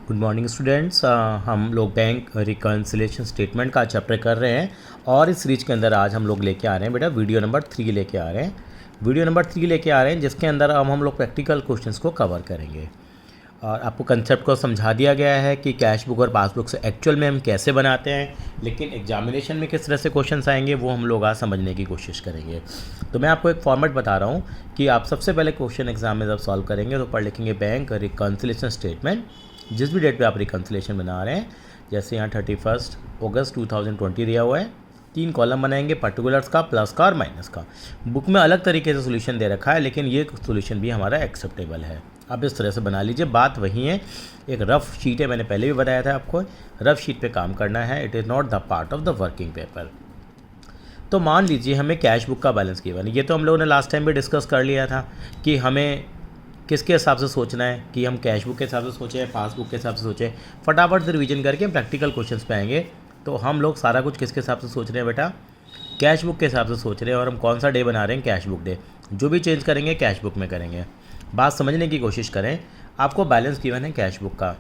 Good morning students. हम लोग bank reconciliation statement का चैप्टर कर रहे हैं और इस सीरीज के अंदर आज हम लोग लेके आ रहे हैं बेटा वीडियो नंबर 3 लेके आ रहे हैं। वीडियो नंबर 3 लेके आ रहे हैं जिसके अंदर अब हम लोग प्रैक्टिकल क्वेश्चंस को कवर करेंगे और आपको कंसेप्ट को समझा दिया गया है कि कैश बुक और पासबुक से एक्चुअल में हम कैसे बनाते हैं, लेकिन एग्जामिनेशन में किस तरह से क्वेश्चंस आएंगे वो हम लोग आज समझने की कोशिश करेंगे। तो मैं आपको एक फॉर्मेट बता रहा हूँ कि आप सबसे पहले क्वेश्चन एग्जाम में जब सॉल्व करेंगे तो पढ़ लिखेंगे बैंक रिकन्सिलेशन स्टेटमेंट। जिस भी डेट पे आप रिकन्सिलेशन बना रहे हैं, जैसे यहाँ 31 अगस्त 2020 दिया हुआ है, 3 कॉलम बनाएंगे, पर्टिकुलर्स का, प्लस का और माइनस का। बुक में अलग तरीके से सोल्यूशन दे रखा है लेकिन ये सोल्यूशन भी हमारा एक्सेप्टेबल है। आप इस तरह से बना लीजिए, बात वही है। एक रफ शीट है, मैंने पहले भी बताया था आपको, रफ शीट पे काम करना है। It is not the part of the working paper. तो मान लीजिए हमें कैश बुक का बैलेंस गिवन है। ये तो हम लोगों ने लास्ट टाइम भी डिस्कस कर लिया था कि हमें किसके हिसाब से सोचना है, कि हम कैश बुक के हिसाब से सोचें, पासबुक के हिसाब से सोचें। फटाफट से रिवीजन करके हम प्रैक्टिकल क्वेश्चंस पे आएंगे। तो हम लोग सारा कुछ किसके हिसाब से सोच रहे हैं बेटा? कैश बुक के हिसाब से सोच रहे हैं। और हम कौन सा डे बना रहे हैं? Cash book day. जो भी चेंज करेंगे कैश बुक में करेंगे। बात समझने की कोशिश करें। आपको बैलेंस गिवन है कैश बुक का।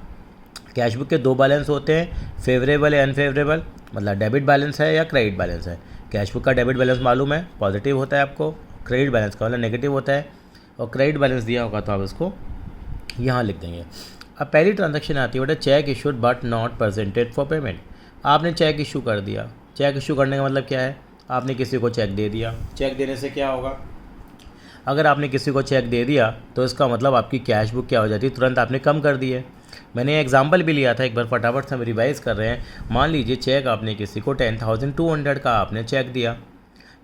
कैश बुक के 2 बैलेंस होते हैं, फेवरेबल या अनफेवरेबल, मतलब डेबिट बैलेंस है या क्रेडिट बैलेंस है। कैश बुक का डेबिट बैलेंस मालूम है, पॉजिटिव होता है आपको। क्रेडिट बैलेंस का मतलब नेगेटिव होता है। और क्रेडिट बैलेंस दिया होगा तो आप इसको यहाँ लिख देंगे। अब पहली ट्रांजैक्शन आती है बेटा, check issued but not presented for payment. आपने चेक इशू कर दिया। चेक इशू करने का मतलब क्या है? आपने किसी को चेक दे दिया। चेक देने से क्या होगा? अगर आपने किसी को चेक दे दिया तो इसका मतलब आपकी कैश बुक क्या हो जाती है? तुरंत आपने कम कर दी है। मैंने एग्जाम्पल भी लिया था, एक बार फटाफट से हम रिवाइज़ कर रहे हैं। मान लीजिए चेक आपने किसी को 10,200 का आपने चेक दिया,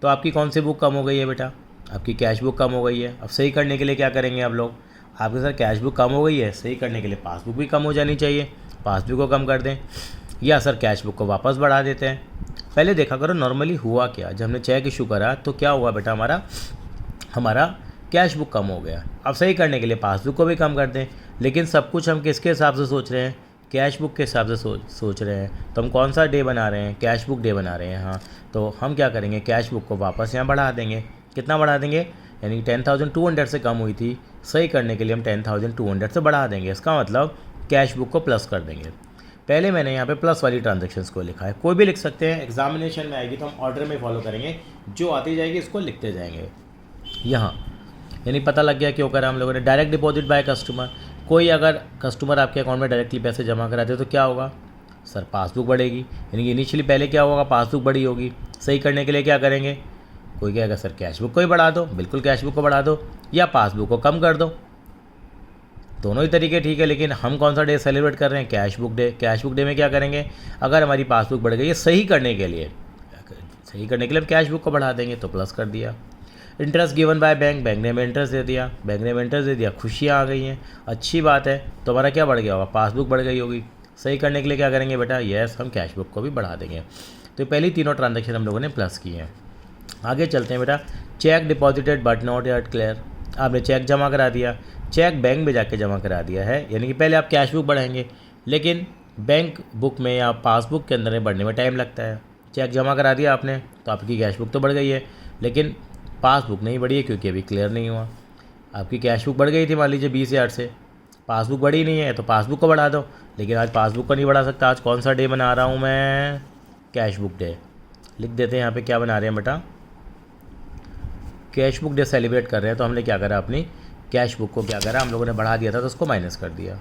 तो आपकी कौन सी बुक कम हो गई है बेटा? आपकी कैश बुक कम हो गई है। अब सही करने के लिए क्या करेंगे आप लोग? आपके सर कैश बुक कम हो गई है, सही करने के लिए पासबुक भी कम हो जानी चाहिए। पासबुक को कम कर दें या सर कैश बुक को वापस बढ़ा देते हैं। पहले देखा करो नॉर्मली हुआ क्या। जब हमने चेक इशू करा तो क्या हुआ बेटा? हमारा कैश बुक कम हो गया। अब सही करने के लिए पासबुक को भी कम कर दें, लेकिन सब कुछ हम किसके हिसाब से सोच रहे हैं? कैश बुक के हिसाब से सोच रहे हैं। तो हम कौन सा डे बना रहे हैं? कैश बुक डे बना रहे हैं। हाँ, तो हम क्या करेंगे? कैश बुक को वापस यहाँ बढ़ा देंगे। कितना बढ़ा देंगे? यानी 10,200 से कम हुई थी, सही करने के लिए हम 10,200 से बढ़ा देंगे। इसका मतलब कैश बुक को प्लस कर देंगे। पहले मैंने यहाँ पे प्लस वाली ट्रांजैक्शंस को लिखा है, कोई भी लिख सकते हैं। एग्जामिनेशन में आएगी तो हम ऑर्डर में फॉलो करेंगे, जो आती जाएगी इसको लिखते जाएंगे यहाँ। यानी पता लग गया क्यों करा हम लोगों ने। Direct deposit by customer. कोई अगर कस्टमर आपके अकाउंट में डायरेक्टली पैसे जमा कराते तो क्या होगा? सर पासबुक बढ़ेगी। यानी कि इनिशियली पहले क्या होगा? पासबुक बड़ी होगी। सही करने के लिए क्या करेंगे? कोई कहेगा सर कैश बुक को ही बढ़ा दो। बिल्कुल कैश बुक को बढ़ा दो या पासबुक को कम कर दो। दोनों ही तरीके ठीक है, लेकिन हम कौन सा डे सेलिब्रेट कर रहे हैं? Cash book day. Cash book day में क्या करेंगे? अगर हमारी पासबुक बढ़ गई है, सही करने के लिए हम कैश बुक को बढ़ा देंगे, तो प्लस कर दिया। Interest given by bank. Bank ने हमें इंटरेस्ट दे दिया। बैंक ने हमें इंटरेस्ट दे दिया, खुशियाँ आ गई हैं, अच्छी बात है। तो हमारा क्या बढ़ गया होगा? पासबुक बढ़ गई होगी। सही करने के लिए क्या करेंगे बेटा? यस, हम कैश बुक को भी बढ़ा देंगे। तो पहली तीनों ट्रांजैक्शन हम लोगों ने प्लस की हैं। आगे चलते हैं बेटा। Check deposited but not yet clear. आपने चेक जमा करा दिया, चेक बैंक में जाके जमा करा दिया है। यानी कि पहले आप कैश बुक बढ़ाएंगे, लेकिन बैंक बुक में या पासबुक के अंदर बढ़ने में टाइम लगता है। चेक जमा करा दिया आपने तो आपकी कैश बुक तो बढ़ गई है, लेकिन पासबुक नहीं बढ़ी है क्योंकि अभी क्लियर नहीं हुआ। आपकी कैश बुक बढ़ गई थी मान लीजिए 20,000 से, पासबुक बढ़ी नहीं है तो पासबुक को बढ़ा दो। लेकिन आज पासबुक को नहीं बढ़ा सकता। आज कौन सा डे बना रहा हूँ मैं? Cash book day. लिख देते हैं यहाँ पे क्या बना रहे हैं बेटा? कैश बुक डे सेलिब्रेट कर रहे हैं। तो हमने क्या करा? अपनी कैश बुक को क्या करा? हम लोगों ने बढ़ा दिया था तो उसको माइनस कर दिया।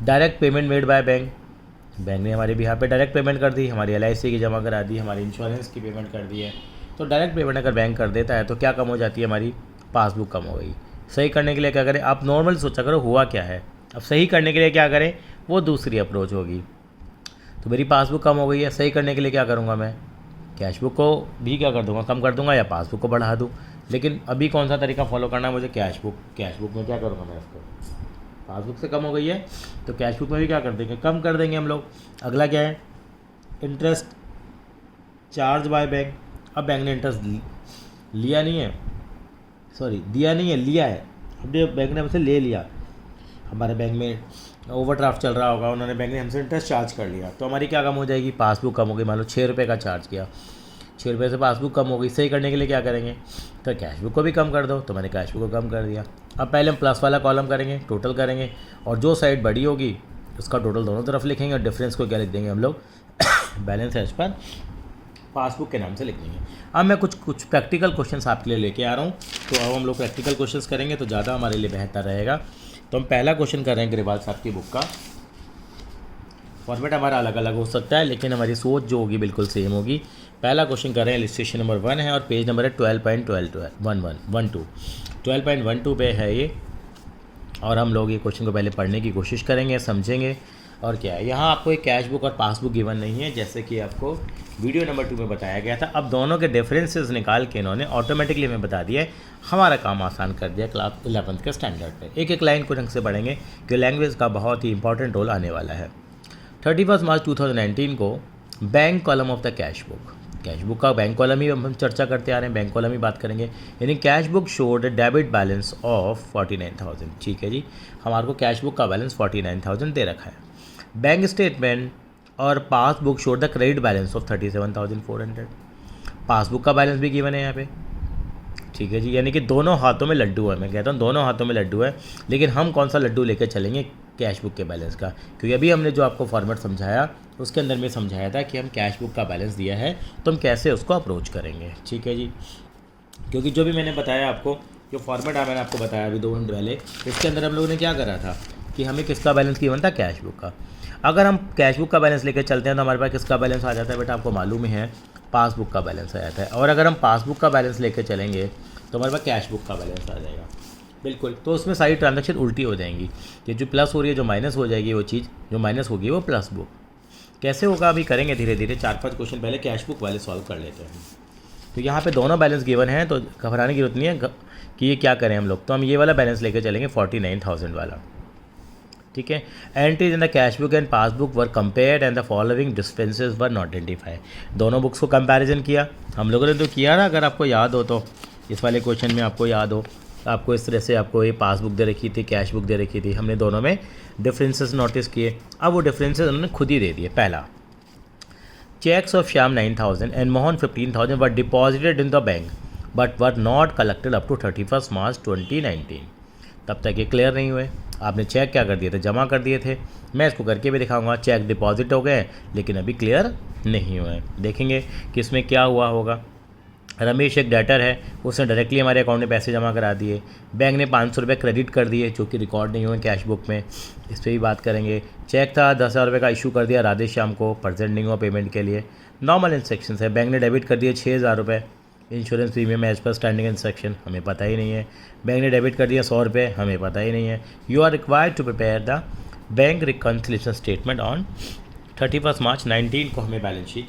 Direct payment made by bank. Bank ने हमारे भी यहाँ पे डायरेक्ट पेमेंट कर दी, हमारी LIC की जमा करा दी, हमारी इंश्योरेंस की पेमेंट कर दी है। तो डायरेक्ट पेमेंट अगर बैंक कर देता है तो क्या कम हो जाती है? हमारी पासबुक कम हो गई। सही करने के लिए क्या करें? आप नॉर्मल सोचा करो हुआ क्या है। अब सही करने के लिए क्या करें? वो दूसरी अप्रोच होगी। तो मेरी पासबुक कम हो गई है, सही करने के लिए क्या करूँगा मैं? कैश बुक को भी क्या कर दूँगा? कम कर दूँगा या पासबुक को बढ़ा दूँ। लेकिन अभी कौन सा तरीका फॉलो करना है मुझे? कैश बुक में क्या करूँगा मैं? इसको पासबुक से कम हो गई है तो कैश बुक में भी क्या कर देंगे? कम कर देंगे हम लोग। अगला क्या है? Interest charge by bank. अब बैंक ने इंटरेस्ट लिया नहीं है, सॉरी दिया नहीं है, लिया है। अब बैंक ने हमसे ले लिया। हमारे बैंक में ओवरड्राफ्ट चल रहा होगा, उन्होंने बैंक ने हमसे इंटरेस्ट चार्ज कर लिया, तो हमारी क्या कम हो जाएगी? पासबुक कम हो गई। मान लो 6 रुपये का चार्ज किया, 6 रुपये से पासबुक कम हो गई। सही करने के लिए क्या करेंगे? तो कैश बुक को भी कम कर दो। तो मैंने कैश बुक को कम कर दिया। अब पहले हम प्लस वाला कॉलम करेंगे, टोटल करेंगे, और जो साइड बड़ी होगी उसका टोटल दोनों तरफ लिखेंगे और डिफरेंस को क्या लिख देंगे हम लोग बैलेंस एज पर पासबुक के नाम से लिख देंगे। अब मैं कुछ प्रैक्टिकल क्वेश्चंस आपके लिए लेके आ रहा हूँ, तो अब हम लोग प्रैक्टिकल क्वेश्चंस करेंगे तो ज़्यादा हमारे लिए बेहतर रहेगा। तो हम पहला क्वेश्चन कर रहे हैं ग्रेवाल साहब की बुक का। फॉर्मेट हमारा अलग अलग हो सकता है लेकिन हमारी सोच जो होगी बिल्कुल सेम होगी। पहला क्वेश्चन कर रहे हैं, इलस्ट्रेशन नंबर 1 है और पेज नंबर है 12.12 पे है ये। और हम लोग ये क्वेश्चन को पहले पढ़ने की कोशिश करेंगे, समझेंगे। और क्या है, यहाँ आपको एक कैश बुक और पासबुक गिवन नहीं है, जैसे कि आपको वीडियो नंबर 2 में बताया गया था। अब दोनों के डिफरेंसेस निकाल के इन्होंने ऑटोमेटिकली हमें बता दिया है, हमारा काम आसान कर दिया क्लास 11th के स्टैंडर्ड पे। एक एक लाइन को ढंग से पढ़ेंगे कि लैंग्वेज का बहुत ही इंपॉर्टेंट रोल आने वाला है। 31 मार्च 2019 को bank column of the cash book का बैंक कॉलम ही हम चर्चा करते आ रहे हैं, बैंक कॉलम ही बात करेंगे। यानी cash book showed debit balance of 49,000। ठीक है जी, हमारे को कैश बुक का बैलेंस 49,000 दे रखा है। बैंक स्टेटमेंट और passbook showed the credit balance of 37,400। Passbook का बैलेंस भी गिवन है यहाँ पे। ठीक है जी, यानी कि दोनों हाथों में लड्डू है। मैं कहता हूँ दोनों हाथों में लड्डू है, लेकिन हम कौन सा लड्डू लेकर चलेंगे, कैश बुक के बैलेंस का। क्योंकि अभी हमने जो आपको फॉर्मेट समझाया उसके अंदर में समझाया था कि हम कैश बुक का बैलेंस दिया है तो हम कैसे उसको अप्रोच करेंगे। ठीक है जी, क्योंकि जो भी मैंने बताया आपको, जो फॉर्मेट मैंने आपको बताया अभी 2 मिनट पहले, इसके अंदर हम लोगों ने क्या करा था कि हमें किसका बैलेंस गिवन था, कैश बुक का। अगर हम कैश बुक का बैलेंस लेकर चलते हैं तो हमारे पास किसका बैलेंस आ जाता है बेटा, आपको मालूम ही है, पासबुक का बैलेंस आ जाता है। और अगर हम पासबुक का बैलेंस लेकर चलेंगे तो हमारे पास कैश बुक का बैलेंस आ जाएगा। बिल्कुल, तो उसमें सारी ट्रांजैक्शन उल्टी हो जाएंगी। ये जो प्लस हो रही है जो माइनस हो जाएगी, वो चीज़ जो माइनस होगी वो प्लस बुक। कैसे होगा अभी करेंगे धीरे धीरे। 4-5 क्वेश्चन पहले कैश बुक वाले सॉल्व कर लेते हैं। तो यहाँ पे दोनों बैलेंस गिवन हैं तो घबराने की जरूरत नहीं है कि ये क्या करें हम लोग। तो हम ये वाला बैलेंस लेकर चलेंगे 49,000 वाला। ठीक है, entries in the cash book and passbook were compared and the following differences were not identify. दोनों बुक्स को कंपैरिजन किया हम लोगों ने, तो किया ना, अगर आपको याद हो तो इस वाले क्वेश्चन में आपको याद हो, आपको इस तरह से आपको ये पासबुक दे रखी थी, कैश बुक दे रखी थी, हमने दोनों में डिफरेंसेस नोटिस किए। अब वो डिफरेंसेस उन्होंने खुद ही दे दिए। पहला, cheques of Shyam 9,000 and Mohan 15,000 were deposited in the bank but were not collected up to 31 March 2019। तब तक ये क्लियर नहीं हुए। आपने चेक क्या कर दिए थे, जमा कर दिए थे। मैं इसको करके भी दिखाऊंगा। चेक डिपॉजिट हो गए लेकिन अभी क्लियर नहीं हुए। देखेंगे कि इसमें क्या हुआ होगा। रमेश एक डेटर है, उसने डायरेक्टली हमारे अकाउंट में पैसे जमा करा दिए। बैंक ने 500 रुपये क्रेडिट कर दिए जो कि रिकॉर्ड नहीं हुए कैश बुक में, इस पर भी बात करेंगे। चेक था 10,000 रुपये का, इशू कर दिया राधे श्याम को, प्रेजेंट नहीं हुआ पेमेंट के लिए। नॉर्मल इंस्ट्रक्शन है। बैंक ने डेबिट कर दिए 6,000 रुपये। Insurance premium as per standing instruction, हमें पता ही नहीं है। बैंक ने डेबिट कर दिया 100 रुपये, हमें पता ही नहीं है। You are required to prepare the bank reconciliation statement on 31 March 19 को हमें बैलेंस शीट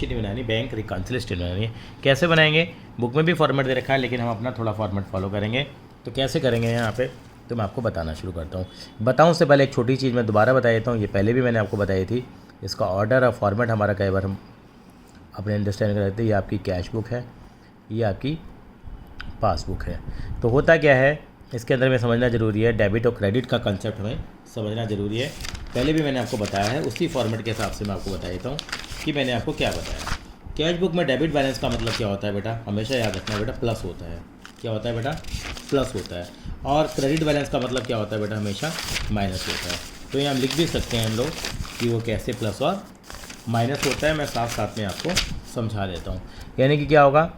नहीं बनानी, बैंक रिकन्सिलेशन स्टेटमेंट बनानी है। कैसे बनाएंगे, बुक में भी फॉर्मेट दे रखा है लेकिन हम अपना थोड़ा फॉर्मेट फॉलो करेंगे। तो कैसे करेंगे यहाँ पे, तो मैं आपको बताना शुरू करता हूँ। बताऊँ उससे पहले एक छोटी चीज़ मैं दोबारा बता देता हूँ, ये पहले भी मैंने आपको बताई थी। इसका ऑर्डर और फॉर्मेट हमारा कई बार हम अपने अंडरस्टैंड कर लेते हैं। ये आपकी कैश बुक है, ये आपकी पासबुक है। तो होता क्या है इसके अंदर में समझना ज़रूरी है, डेबिट और क्रेडिट का कंसेप्ट हमें समझना ज़रूरी है। पहले भी मैंने आपको बताया है, उसी फॉर्मेट के हिसाब से मैं आपको बता देता हूँ कि मैंने आपको क्या बताया। कैश बुक में डेबिट बैलेंस का मतलब क्या होता है बेटा, हमेशा याद रखना बेटा, प्लस होता है। क्या होता है बेटा, प्लस होता है। और क्रेडिट बैलेंस का मतलब क्या होता है बेटा, हमेशा माइनस होता है। तो ये हम लिख भी सकते हैं हम लोग कि वो कैसे प्लस और माइनस होता है। मैं साथ साथ में आपको समझा देता हूँ। यानी कि क्या होगा,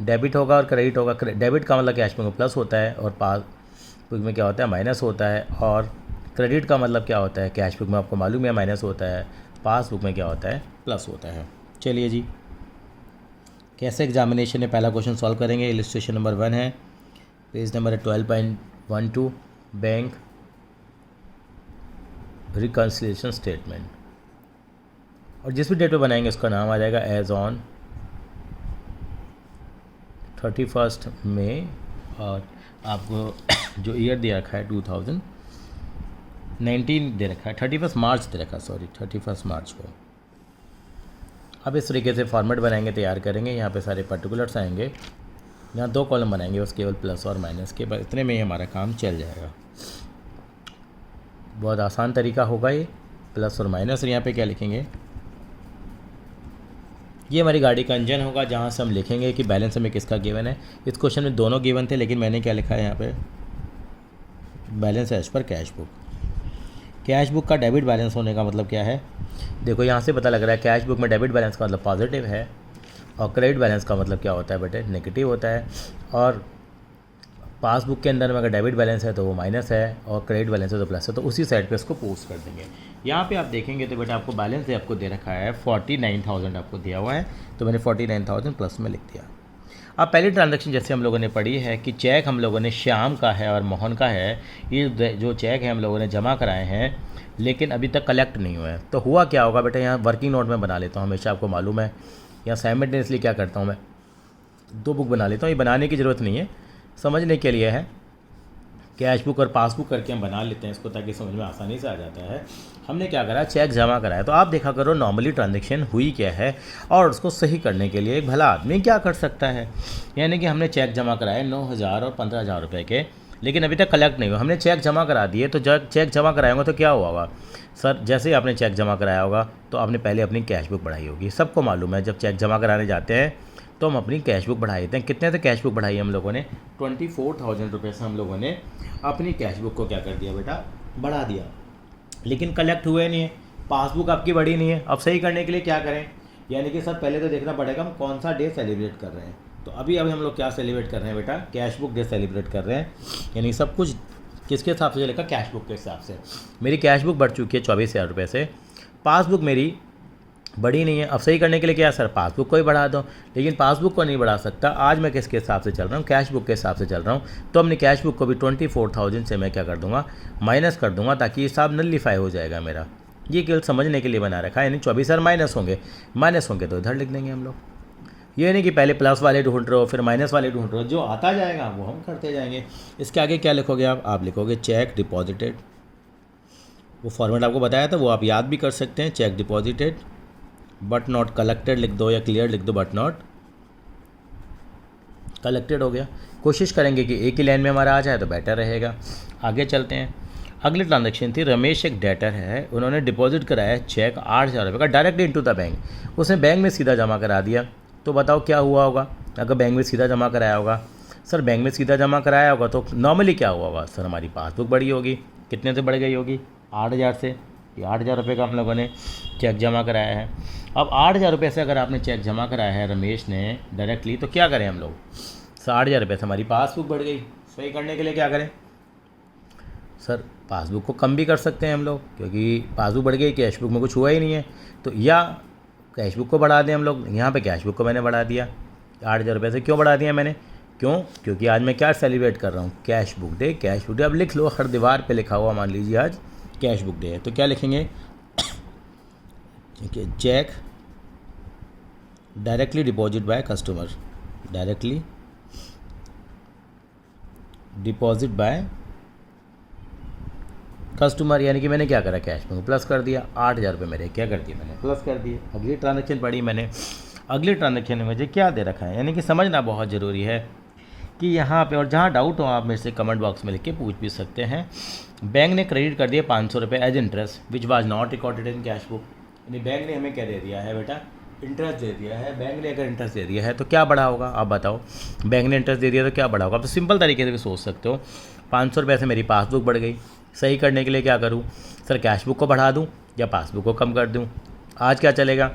डेबिट होगा और क्रेडिट होगा। डेबिट का मतलब कैश बुक में प्लस होता है और पासबुक में क्या होता है, माइनस होता है। और क्रेडिट का मतलब क्या होता है, कैश बुक में आपको मालूम है माइनस होता है, पासबुक में क्या होता है, प्लस होता है। चलिए जी, कैसे एग्जामिनेशन है, पहला क्वेश्चन सॉल्व करेंगे। इलस्ट्रेशन नंबर 1 है, पेज नंबर है 12.12, बैंक रिकन्सिलेशन स्टेटमेंट। और जिस भी डेट पे बनाएंगे उसका नाम आ जाएगा एज ऑन 31 मई। और आपको जो ईयर दे रखा है 2019 दे रखा है, 31 मार्च दे रखा है, सॉरी 31 मार्च को। अब इस तरीके से फॉर्मेट बनाएंगे, तैयार करेंगे। यहाँ पे सारे पर्टिकुलर्स आएंगे, यहाँ 2 कॉलम बनाएंगे बस, केवल प्लस और माइनस के, बस इतने में ही हमारा काम चल जाएगा। बहुत आसान तरीका होगा ये, प्लस और माइनस। और यहाँ पे क्या लिखेंगे, ये हमारी गाड़ी का इंजन होगा, जहाँ से हम लिखेंगे कि बैलेंस हमें किसका गिवन है। इस क्वेश्चन में दोनों गिवन थे लेकिन मैंने क्या लिखा है यहाँ पे, balance as per cash book. Cash book का डेबिट बैलेंस होने का मतलब क्या है? देखो यहाँ से पता लग रहा है कैश बुक में डेबिट बैलेंस का मतलब पॉजिटिव है और क्रेडिट बैलेंस का मतलब क्या होता है बेटे? नेगेटिव होता है। और पासबुक के अंदर में अगर डेबिट बैलेंस है तो वो माइनस है और क्रेडिट बैलेंस है तो प्लस है, तो उसी साइड पे इसको पोस्ट कर देंगे। यहाँ पे आप देखेंगे तो बेटा आपको बैलेंस है आपको दे रखा है 49,000 आपको दिया हुआ है, तो मैंने 49,000 प्लस में लिख दिया। अब पहली ट्रांजैक्शन जैसे हम लोगों ने पढ़ी है कि चेक हम लोगों ने श्याम का है और मोहन का है, ये जो चेक है हम लोगों ने जमा कराए हैं लेकिन अभी तक कलेक्ट नहीं हुए हैं। तो हुआ क्या होगा बेटा, यहाँ वर्किंग नोट में बना लेता हूँ, हमेशा आपको मालूम है। यहाँ साइमल्टेनियसली क्या करता हूँ मैं, 2 बुक बना लेता हूँ। ये बनाने की ज़रूरत नहीं है, समझने के लिए है। कैश बुक और पासबुक करके हम बना लेते हैं इसको ताकि समझ में आसानी से आ जाता है। हमने क्या करा, चेक जमा कराया। तो आप देखा करो नॉर्मली ट्रांजैक्शन हुई क्या है और उसको सही करने के लिए एक भला आदमी क्या कर सकता है। यानी कि हमने चेक जमा कराए 9,000 और 15,000 रुपये के, लेकिन अभी तक कलेक्ट नहीं हुआ। हमने चेक जमा करा दिए, तो जब चेक जमा कराएंगे तो क्या हुआ होगा सर? जैसे ही आपने चेक जमा कराया होगा तो आपने पहले अपनी कैश बुक बढ़ाई होगी। सबको मालूम है जब चेक जमा कराने जाते हैं तो हम अपनी कैश बुक बढ़ा देते हैं। कितने से कैश बुक बढ़ाई हम लोगों ने? 24,000 रुपये से हम लोगों ने अपनी कैश बुक को क्या कर दिया बेटा, बढ़ा दिया। लेकिन कलेक्ट हुए नहीं है, पासबुक आपकी बढ़ी नहीं है। अब सही करने के लिए क्या करें? यानी कि सर पहले तो देखना पड़ेगा हम कौन सा डे सेलिब्रेट कर रहे हैं। तो अभी हम लोग क्या सेलिब्रेट कर रहे हैं बेटा? कैश बुक डे सेलिब्रेट कर रहे हैं। यानी सब कुछ किसके हिसाब से चलेगा? कैश बुक के हिसाब से। मेरी कैश बुक बढ़ चुकी है 24,000 रुपये से, पासबुक मेरी बढ़ी नहीं है। अब सही करने के लिए क्या सर? पासबुक को ही बढ़ा दो। लेकिन पासबुक को नहीं बढ़ा सकता, आज मैं किसके हिसाब से चल रहा हूँ? कैश बुक के हिसाब से चल रहा हूँ। तो अपनी कैश बुक को भी 24,000 से मैं क्या कर दूंगा, माइनस कर दूंगा, ताकि हिसाब नलिफाई हो जाएगा मेरा। ये केवल समझने के लिए बना रखा है। यानी 24,000 माइनस होंगे तो इधर लिख देंगे हम लोग। ये नहीं कि पहले प्लस वाले ढूंढ रहे हो फिर माइनस वाले ढूंढ रहे हो, जो आता जाएगा वो हम करते जाएंगे। इसके आगे क्या लिखोगे आप लिखोगे चेक डिपॉजिटेड। वो फॉर्मेट आपको बताया था, वो आप याद भी कर सकते हैं। Check deposited but not collected लिख दो या क्लियर लिख दो, बट नॉट कलेक्टेड हो गया। कोशिश करेंगे कि एक ही लाइन में हमारा आ जाए तो बेटर रहेगा। आगे चलते हैं। अगली ट्रांजैक्शन थी, रमेश एक डेटर है, उन्होंने डिपॉजिट कराया चेक 8,000 रुपये का डायरेक्ट इनटू द बैंक। उसने बैंक में सीधा जमा करा दिया। तो बताओ क्या हुआ होगा अगर बैंक में सीधा जमा कराया होगा? सर बैंक में सीधा जमा कराया होगा तो नॉर्मली क्या हुआ होगा सर? हमारी पासबुक बढ़ी होगी। कितने से बढ़ गई होगी? 8,000 से। ये 8,000 रुपये का हम लोगों ने चेक जमा कराया है। अब 8,000 रुपये से अगर आपने चेक जमा कराया है रमेश ने डायरेक्टली, तो क्या करें हम लोग? सर 8,000 रुपये से हमारी पासबुक बढ़ गई। सही करने के लिए क्या करें सर? पासबुक को कम भी कर सकते हैं हम लोग, क्योंकि पासबुक बढ़ गई, कैश बुक में कुछ हुआ ही नहीं है। तो या कैश बुक को बढ़ा दें हम लोग। यहाँ पे कैश बुक को मैंने बढ़ा दिया 8,000 रुपये से। क्यों बढ़ा दिया मैंने? क्यों? क्योंकि आज मैं क्या सेलिब्रेट कर रहा हूँ? Cash book day. Cash book day अब लिख लो, हर दीवार पे लिखा हुआ, मान लीजिए आज कैश बुक डे है तो क्या लिखेंगे? ठीक है, cheque directly deposit by customer, directly deposit by customer. यानी कि मैंने क्या करा, कैश में प्लस कर दिया। 8,000 रुपये मेरे क्या कर दिए मैंने? प्लस कर दिए। अगली ट्रांजैक्शन पढ़ी मैंने। अगली ट्रांजैक्शन में मुझे क्या दे रखा है, यानी कि समझना बहुत ज़रूरी है कि यहाँ पे, और जहाँ डाउट हो आप मेरे से कमेंट बॉक्स में लिख के पूछ भी सकते हैं। बैंक ने क्रेडिट कर दिया 500 रुपये as interest which was not recorded in cash book. यानी बैंक ने हमें क्या दे दिया है बेटा? इंटरेस्ट दे दिया है। बैंक ने अगर इंटरेस्ट दे दिया है तो क्या बढ़ा होगा आप बताओ? बैंक ने इंटरेस्ट दे दिया तो क्या बढ़ा होगा? आप तो सिंपल तरीके से भी सोच सकते हो। 500 रुपये से मेरी पासबुक बढ़ गई। सही करने के लिए क्या करूँ सर? कैश बुक को बढ़ा दूँ या पासबुक को कम कर दूँ? आज क्या चलेगा?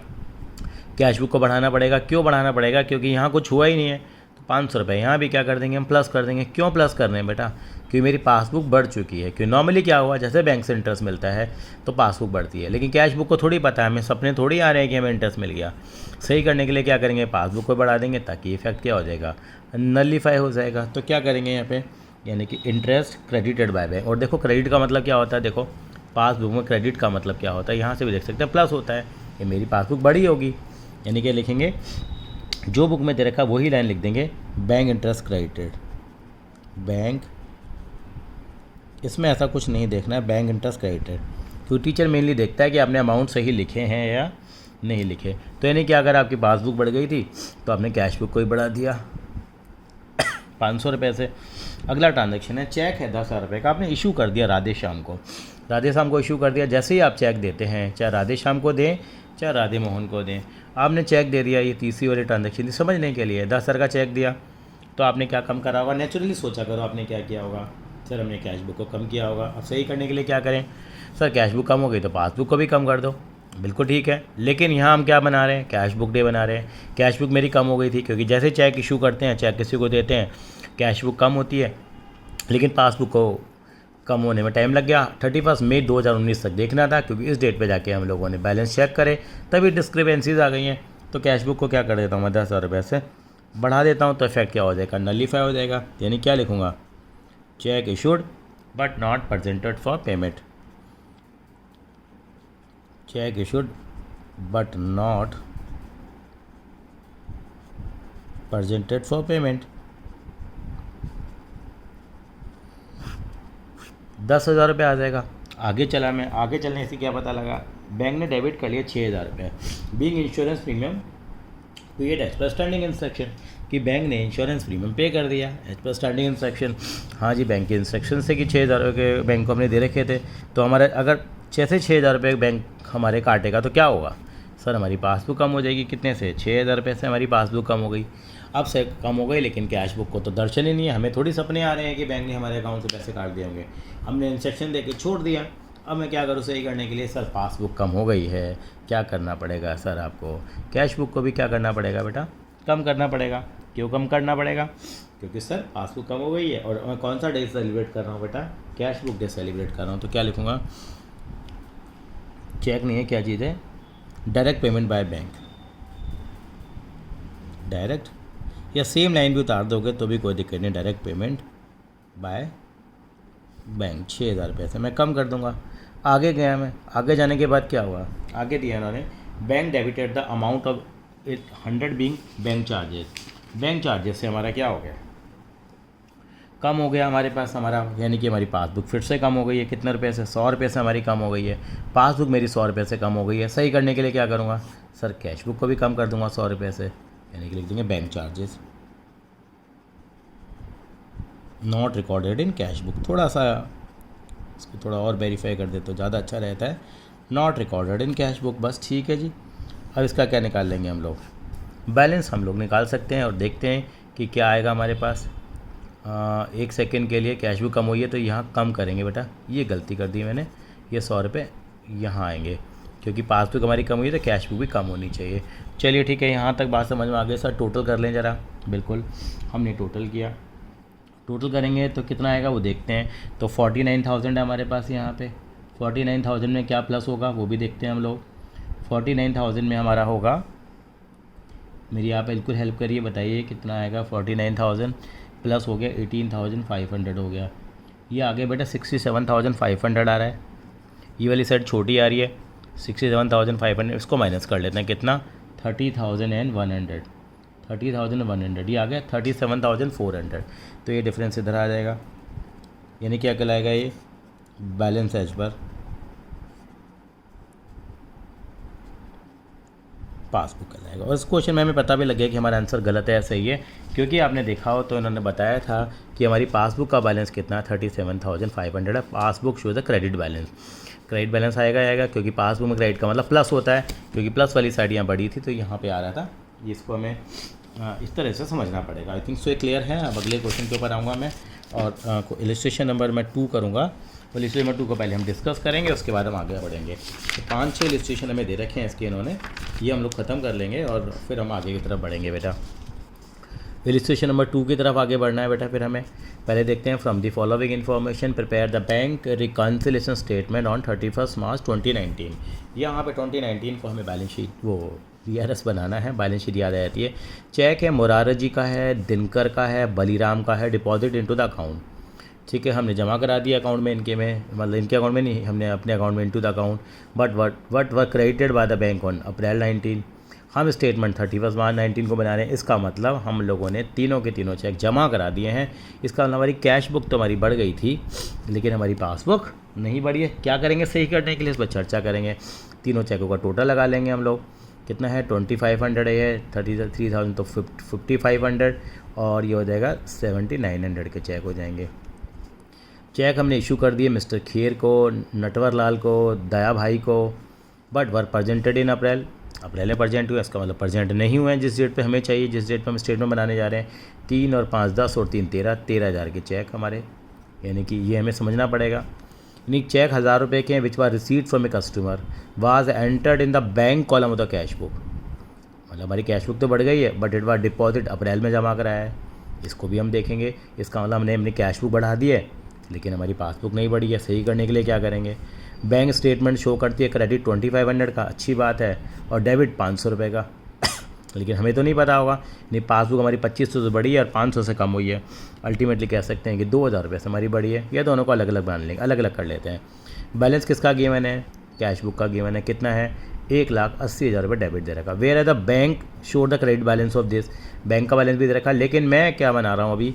कैश बुक को बढ़ाना पड़ेगा। क्यों बढ़ाना पड़ेगा? क्योंकि यहाँ कुछ हुआ ही नहीं है। तो 500 रुपये यहाँ भी क्या कर देंगे हम? प्लस कर देंगे। क्यों प्लस कर रहे हैं बेटा? क्योंकि मेरी पासबुक बढ़ चुकी है। क्योंकि नॉर्मली क्या हुआ, जैसे बैंक से इंटरेस्ट मिलता है तो पासबुक बढ़ती है, लेकिन कैश बुक को थोड़ी पता है, हमें सपने थोड़ी आ रहे हैं कि हमें इंटरेस्ट मिल गया। सही करने के लिए क्या करेंगे? पासबुक को बढ़ा देंगे ताकि इफेक्ट क्या हो जाएगा, नलिफाई हो जाएगा। तो क्या करेंगे यहाँ पे, यानी कि इंटरेस्ट क्रेडिटेड बाय बैंक। और देखो क्रेडिट का मतलब क्या होता है, देखो पासबुक में क्रेडिट का मतलब क्या होता है, यहाँ से भी देख सकते हैं प्लस होता है। ये मेरी पासबुक बड़ी होगी, यानी कि लिखेंगे जो बुक में दे रखा वही लाइन लिख देंगे, बैंक इंटरेस्ट क्रेडिटेड। बैंक, इसमें ऐसा कुछ नहीं देखना है, बैंक इंटरेस्ट क्रेडिटेड। क्योंकि टीचर मेनली देखता है कि आपने अमाउंट सही लिखे हैं या नहीं लिखे। तो यानी कि अगर आपकी पासबुक बढ़ गई थी तो आपने कैश बुक को ही बढ़ा दिया 500 रुपये से। अगला ट्रांजैक्शन है, चेक है 10,000 रुपये का, आपने इशू कर दिया राधे श्याम को। राधे श्याम को इशू कर दिया। जैसे ही आप चेक देते हैं, चाहे राधे श्याम को दें चाहे राधे मोहन को दें, आपने चेक दे दिया। ये तीसरी वाली ट्रांजैक्शन थी समझने के लिए। 10,000 का चेक दिया तो आपने क्या कम करा होगा? नेचुरली सोचा करो आपने क्या किया होगा। सर हमने कैश बुक को कम किया होगा। अब सही करने के लिए क्या करें? सर कैश बुक कम हो गई तो पासबुक को भी कम कर दो। बिल्कुल ठीक है, लेकिन यहाँ हम क्या बना रहे हैं? कैश बुक डे बना रहे हैं। कैश बुक मेरी कम हो गई थी क्योंकि जैसे चेक इशू करते हैं, चेक किसी को देते हैं, कैश बुक कम होती है, लेकिन पासबुक को कम होने में टाइम लग गया। 31 मई 2019 तक देखना था क्योंकि इस डेट पे जाके हम लोगों ने बैलेंस चेक करे, तभी डिस्क्रिपेंसीज आ गई हैं। तो कैश बुक को क्या कर देता हूँ मैं 10,000 रुपये से बढ़ा देता हूँ, तो इफेक्ट क्या हो जाएगा? नलीफाई हो जाएगा। यानी क्या लिखूँगा? Check issued but not presented for payment. Check issued but not presented for payment. 10,000 रुपये आ जाएगा। आगे चला मैं, आगे चलने से क्या पता लगा? बैंक ने डेबिट कर लिया 6,000 रुपये। Being insurance premium paid as per standing instruction, कि बैंक ने इंश्योरेंस प्रीमियम पे कर दिया एज पर स्टैंडिंग इंस्ट्रक्शन। हाँ जी, बैंक के इंस्ट्रक्शन से कि 6,000 रुपये बैंक को हमने दे रखे थे, तो हमारे अगर जैसे 6,000 रुपये बैंक हमारे काटेगा तो क्या होगा? सर हमारी पासबुक कम हो जाएगी। कितने से? 6,000 रुपये से हमारी पासबुक कम हो गई। अब से कम हो गई, लेकिन कैश बुक को तो दर्शन ही नहीं है। हमें थोड़ी सपने आ रहे हैं कि बैंक ने हमारे अकाउंट से पैसे काट दिए होंगे। हमने इंस्ट्रक्शन दे के छोड़ दिया। अब मैं क्या करूँ सही करने के लिए? सर पासबुक कम हो गई है, क्या करना पड़ेगा सर आपको? कैश बुक को भी क्या करना पड़ेगा बेटा? कम करना पड़ेगा। क्यों कम करना पड़ेगा? क्योंकि सर पासबुक कम हो गई है। और मैं कौन सा डे सेलिब्रेट कर रहा हूँ बेटा? कैश बुक डे सेलिब्रेट कर रहा हूँ। तो क्या लिखूँगा? चेक नहीं है, क्या चीज़ है? Direct payment by bank. Direct, या सेम लाइन भी उतार दोगे तो भी कोई दिक्कत नहीं। डायरेक्ट पेमेंट बाय बैंक 6,000 रुपये से मैं कम कर दूंगा। आगे गया मैं, आगे जाने के बाद क्या हुआ? आगे दिया उन्होंने, bank debited the amount of 100 being bank charges. Bank charges से हमारा क्या हो गया? कम हो गया हमारे पास हमारा, यानी कि हमारी पासबुक फिर से कम हो गई है। कितने रुपये से? 100 रुपये से हमारी कम हो गई है। पासबुक मेरी 100 रुपये से कम हो गई है। सही करने के लिए क्या करूँगा? सर कैश बुक को भी कम कर दूंगा 100 रुपये से, यानी कि लिख देंगे bank charges not recorded in cash book. थोड़ा सा इसको थोड़ा और वेरीफाई कर दे तो ज़्यादा अच्छा रहता है। Not recorded in cash book, बस ठीक है जी। अब इसका क्या निकाल लेंगे हम लोग? बैलेंस हम लोग निकाल सकते हैं और देखते हैं कि क्या आएगा हमारे पास। 1 सेकेंड के लिए कैश बुक कम हुई है तो यहाँ कम करेंगे बेटा। ये गलती कर दी मैंने, ये 100 रुपये यहाँ आएंगे क्योंकि पासबुक हमारी कम हुई है तो कैश बुक भी कम होनी चाहिए। चलिए ठीक है, यहाँ तक बात समझ में आ गई। सर टोटल कर लें ज़रा। बिल्कुल, हमने टोटल किया। टोटल करेंगे तो कितना आएगा वो देखते हैं। तो 49,000 है हमारे पास यहाँ पे। 49,000 में क्या प्लस होगा वो भी देखते हैं हम लोग। 49,000 में हमारा होगा, मेरी आप बिल्कुल हेल्प करिए, बताइए कितना आएगा। 49,000 प्लस हो गया 18,500 हो गया। ये आगे बेटा 67,500 आ रहा है। ये वाली साइड छोटी आ रही है 67,500। इसको माइनस कर लेते हैं, कितना? 30,100। 30,100 ये आ गया 37,400। तो ये डिफरेंस इधर आ जाएगा, यानी क्या कहलाएगा? ये बैलेंस एज पर पासबुक कहलाएगा। और इस क्वेश्चन में हमें पता भी लग गया कि हमारा आंसर गलत है या सही है, क्योंकि आपने देखा हो तो इन्होंने बताया था कि हमारी पासबुक का बैलेंस कितना? 37,500 है। Passbook shows the credit balance. Credit balance आएगा क्योंकि पासबुक में क्रेडिट का मतलब प्लस होता है, क्योंकि प्लस वाली साइड यहाँ बड़ी थी तो यहाँ पे आ रहा था। इसको हमें इस तरह से समझना पड़ेगा। आई थिंक सो ये क्लियर है। अब अगले क्वेश्चन के ऊपर आऊँगा मैं और इलस्ट्रेशन नंबर मैं 2 करूँगा। तो इलस्ट्रेशन नंबर 2 को पहले हम डिस्कस करेंगे, उसके बाद हम आगे बढ़ेंगे। तो 5-6 इलस्ट्रेशन हमें दे रखे हैं इसके इन्होंने, ये हम लोग ख़त्म कर लेंगे और फिर हम आगे की तरफ बढ़ेंगे बेटा। इलस्ट्रेशन नंबर 2 की तरफ आगे बढ़ना है बेटा। फिर हमें पहले देखते हैं, from the following information prepare the bank reconciliation statement on 31 March 2019। यहाँ पे 2019 को हमें बैलेंस शीट वो VRS बनाना है। बैलेंस शीट याद आ जाती है। चेक है मुरारी जी का है, दिनकर का है, बलीराम का है, डिपॉजिट इनटू द अकाउंट। ठीक है, हमने जमा करा दिया अकाउंट में, इनके में मतलब इनके अकाउंट में नहीं, हमने अपने अकाउंट में into the account. But what were credited bye the bank on April 19। हम स्टेटमेंट 31 मार्च 19 को बना रहे हैं। इसका मतलब हम लोगों ने तीनों के तीनों चेक जमा करा दिए हैं। इसका मतलब हमारी कैश बुक तो हमारी बढ़ गई थी, लेकिन हमारी पासबुक नहीं बढ़ी है। क्या करेंगे सही करने के लिए? इस पर चर्चा करेंगे। तीनों चेकों का टोटल लगा लेंगे हम लोग। कितना है? 2500 है, 33,000 तो 5500 और ये हो जाएगा 7900 के चेक हो जाएंगे। चेक हमने इशू कर दिए मिस्टर खेर को, नटवर लाल को, दया भाई को, बट वर प्रेजेंटेड इन अप्रैल। अप्रैल में प्रेजेंट हुआ, इसका मतलब प्रेजेंट नहीं हुए हैं जिस डेट पे हमें चाहिए, जिस डेट पे हम स्टेटमेंट बनाने जा रहे हैं। 3 और 5 10 और 3 13 13,000 के चेक हमारे यानी कि ये हमें समझना पड़ेगा। यानी चेक 1000 रुपये के हैं which was received from a customer was entered in the bank column of the cash book. मतलब हमारी कैश बुक तो बढ़ गई है बट इट वाज डिपॉजिट अप्रैल में जमा कराया है, इसको भी हम देखेंगे। इसका मतलब हमने अपनी कैश बुक बढ़ा दी है लेकिन हमारी पासबुक नहीं बढ़ी है। सही करने के लिए क्या करेंगे, बैंक स्टेटमेंट शो करती है क्रेडिट 2500 का, अच्छी बात है, और डेबिट 500 रुपये का लेकिन हमें तो नहीं पता होगा, नहीं पासबुक हमारी 2500 से बढ़ी है और 500 से कम हुई है। अल्टीमेटली कह सकते हैं कि 2000 रुपये से हमारी बढ़ी है। ये दोनों को अलग अलग बना लेंगे, अलग अलग कर लेते हैं। बैलेंस किसका गिवन है, कैश बुक का गिवन है, कितना है 1,80,000 रुपये डेबिट दे रखा। वेयर है the bank show the credit balance of this, bank का बैलेंस भी दे रखा, लेकिन मैं क्या बना रहा हूँ अभी,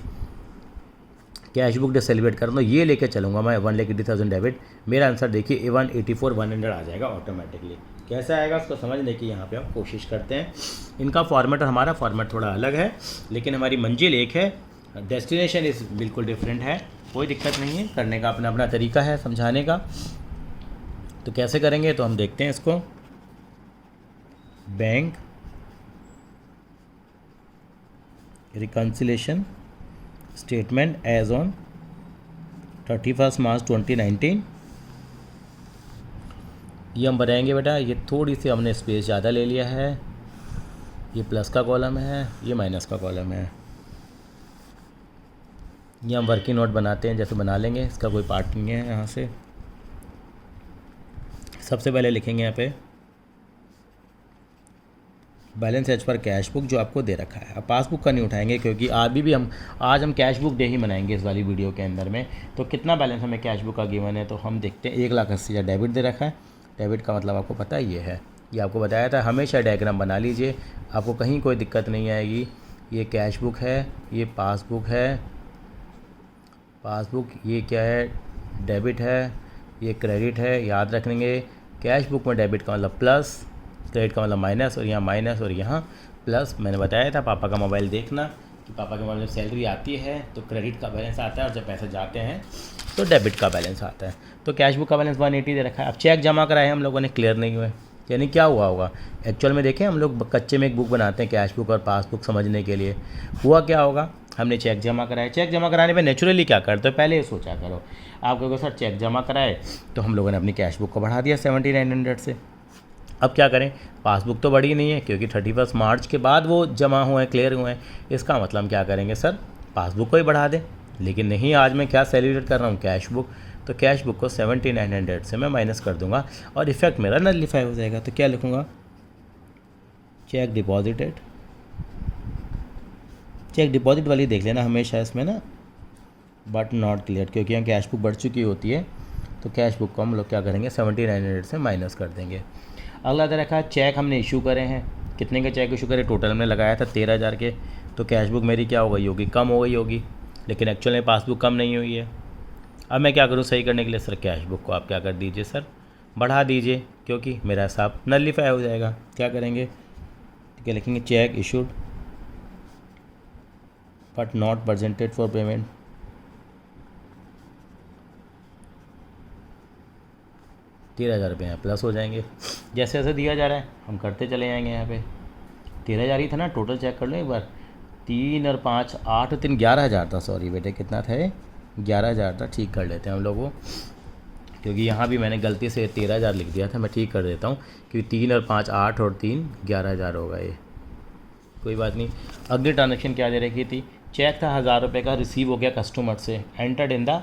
कैश बुक डे सेलिब्रेट कर रहा हूँ, ये लेके चलूँगा मैं 1,80,000 डेबिट। मेरा आंसर देखिए 184,100 आ जाएगा ऑटोमेटिकली। कैसे आएगा उसको समझने की यहाँ पे हम कोशिश करते हैं। इनका फॉर्मेट और हमारा फॉर्मेट थोड़ा अलग है लेकिन हमारी मंजिल एक है, डेस्टिनेशन इस बिल्कुल डिफरेंट है। कोई दिक्कत नहीं है, करने का अपना अपना तरीका है समझाने का। तो कैसे करेंगे तो हम देखते हैं इसको। Bank reconciliation statement as on 31 March 2019, ये हम बनाएंगे बेटा। ये थोड़ी सी हमने स्पेस ज़्यादा ले लिया है, ये प्लस का कॉलम है, ये माइनस का कॉलम है। ये हम वर्किंग नोट बनाते हैं जैसे बना लेंगे, इसका कोई पार्ट नहीं है। यहाँ से सबसे पहले लिखेंगे यहाँ पे balance as per cash book जो आपको दे रखा है। अब पासबुक का नहीं उठाएंगे क्योंकि आज हम कैश बुक डे ही मनाएंगे इस वाली वीडियो के अंदर में। तो कितना बैलेंस हमें कैश बुक का गिवन है तो हम देखते हैं 1,80,000 डेबिट दे रखा है। डेबिट का मतलब आपको पता ही है, ये आपको बताया था। हमेशा डायग्राम बना लीजिए, आपको कहीं कोई दिक्कत नहीं आएगी। ये कैश बुक है, ये पासबुक है, पासबुक ये क्या है डेबिट है, ये क्रेडिट है। याद रख लेंगे कैश बुक में डेबिट का मतलब प्लस, क्रेडिट का मतलब माइनस, और यहाँ माइनस और यहाँ प्लस। मैंने बताया था पापा का मोबाइल देखना कि पापा के मोबाइल में सैलरी आती है तो क्रेडिट का बैलेंस आता है और जब पैसे जाते हैं तो डेबिट का बैलेंस आता है। तो कैश बुक का बैलेंस 180 दे रखा है। अब चेक जमा कराए हम लोगों ने, क्लियर नहीं हुए, यानी क्या हुआ होगा एक्चुअल में। देखें हम लोग कच्चे में एक बुक बनाते हैं कैश बुक और पासबुक समझने के लिए। हुआ क्या होगा, हमने चेक जमा कराया। चेक जमा कराने पे नेचुरली क्या करते हो, पहले ये सोचा करो। आप कहोगे सर चेक जमा कराए तो हम लोगों ने अपनी कैश बुक को बढ़ा दिया 7,900 से। अब क्या करें, पासबुक तो बढ़ी नहीं है क्योंकि 31 मार्च के बाद वो जमा हुए हैं, क्लियर हुए हैं। इसका मतलब हम क्या करेंगे सर, पासबुक को ही बढ़ा दें। लेकिन नहीं, आज मैं क्या सेलिब्रेट कर रहा हूँ, कैश बुक। तो कैश बुक को 7,900 से मैं माइनस कर दूंगा और इफेक्ट मेरा नलिफाई हो जाएगा। तो क्या लिखूँगा, चेक डिपॉजिटेड। चेक डिपॉजिट वाली देख लेना हमेशा इसमें ना, बट नॉट क्लियर, क्योंकि यहाँ कैश बुक बढ़ चुकी होती है। तो कैश बुक को हम लोग क्या करेंगे 7,900 से माइनस कर देंगे। अगला दे रखा है चेक हमने इशू करे हैं। कितने के चेक इशू करे, टोटल हमने लगाया था 13,000 के। तो कैश बुक मेरी क्या हो गई होगी, कम हो गई होगी, लेकिन एक्चुअल में पासबुक कम नहीं हुई है। अब मैं क्या करूँ सही करने के लिए, सर कैश बुक को आप क्या कर दीजिए सर, बढ़ा दीजिए, क्योंकि मेरा हिसाब नलिफाई हो जाएगा। क्या करेंगे, क्या लिखेंगे, check issued but not presented for payment. ₹13,000 यहाँ प्लस हो जाएंगे। जैसे जैसे दिया जा रहा है हम करते चले जाएंगे। यहाँ पे 13,000 ही था ना, टोटल चेक कर लो एक बार। 3 और 5 8 और 3 11,000 था। सॉरी बेटे, कितना था ये, 11,000 था। ठीक कर लेते हैं हम लोगों, क्योंकि यहाँ भी मैंने गलती से 13,000 लिख दिया था। मैं ठीक कर देता हूँ क्योंकि 3 और 5 8 और 3 11,000 होगा ये, कोई बात नहीं। अगली ट्रांजेक्शन क्या दे रखी थी, चेक था 1,000 रुपये का, रिसीव हो गया कस्टमर से, entered in the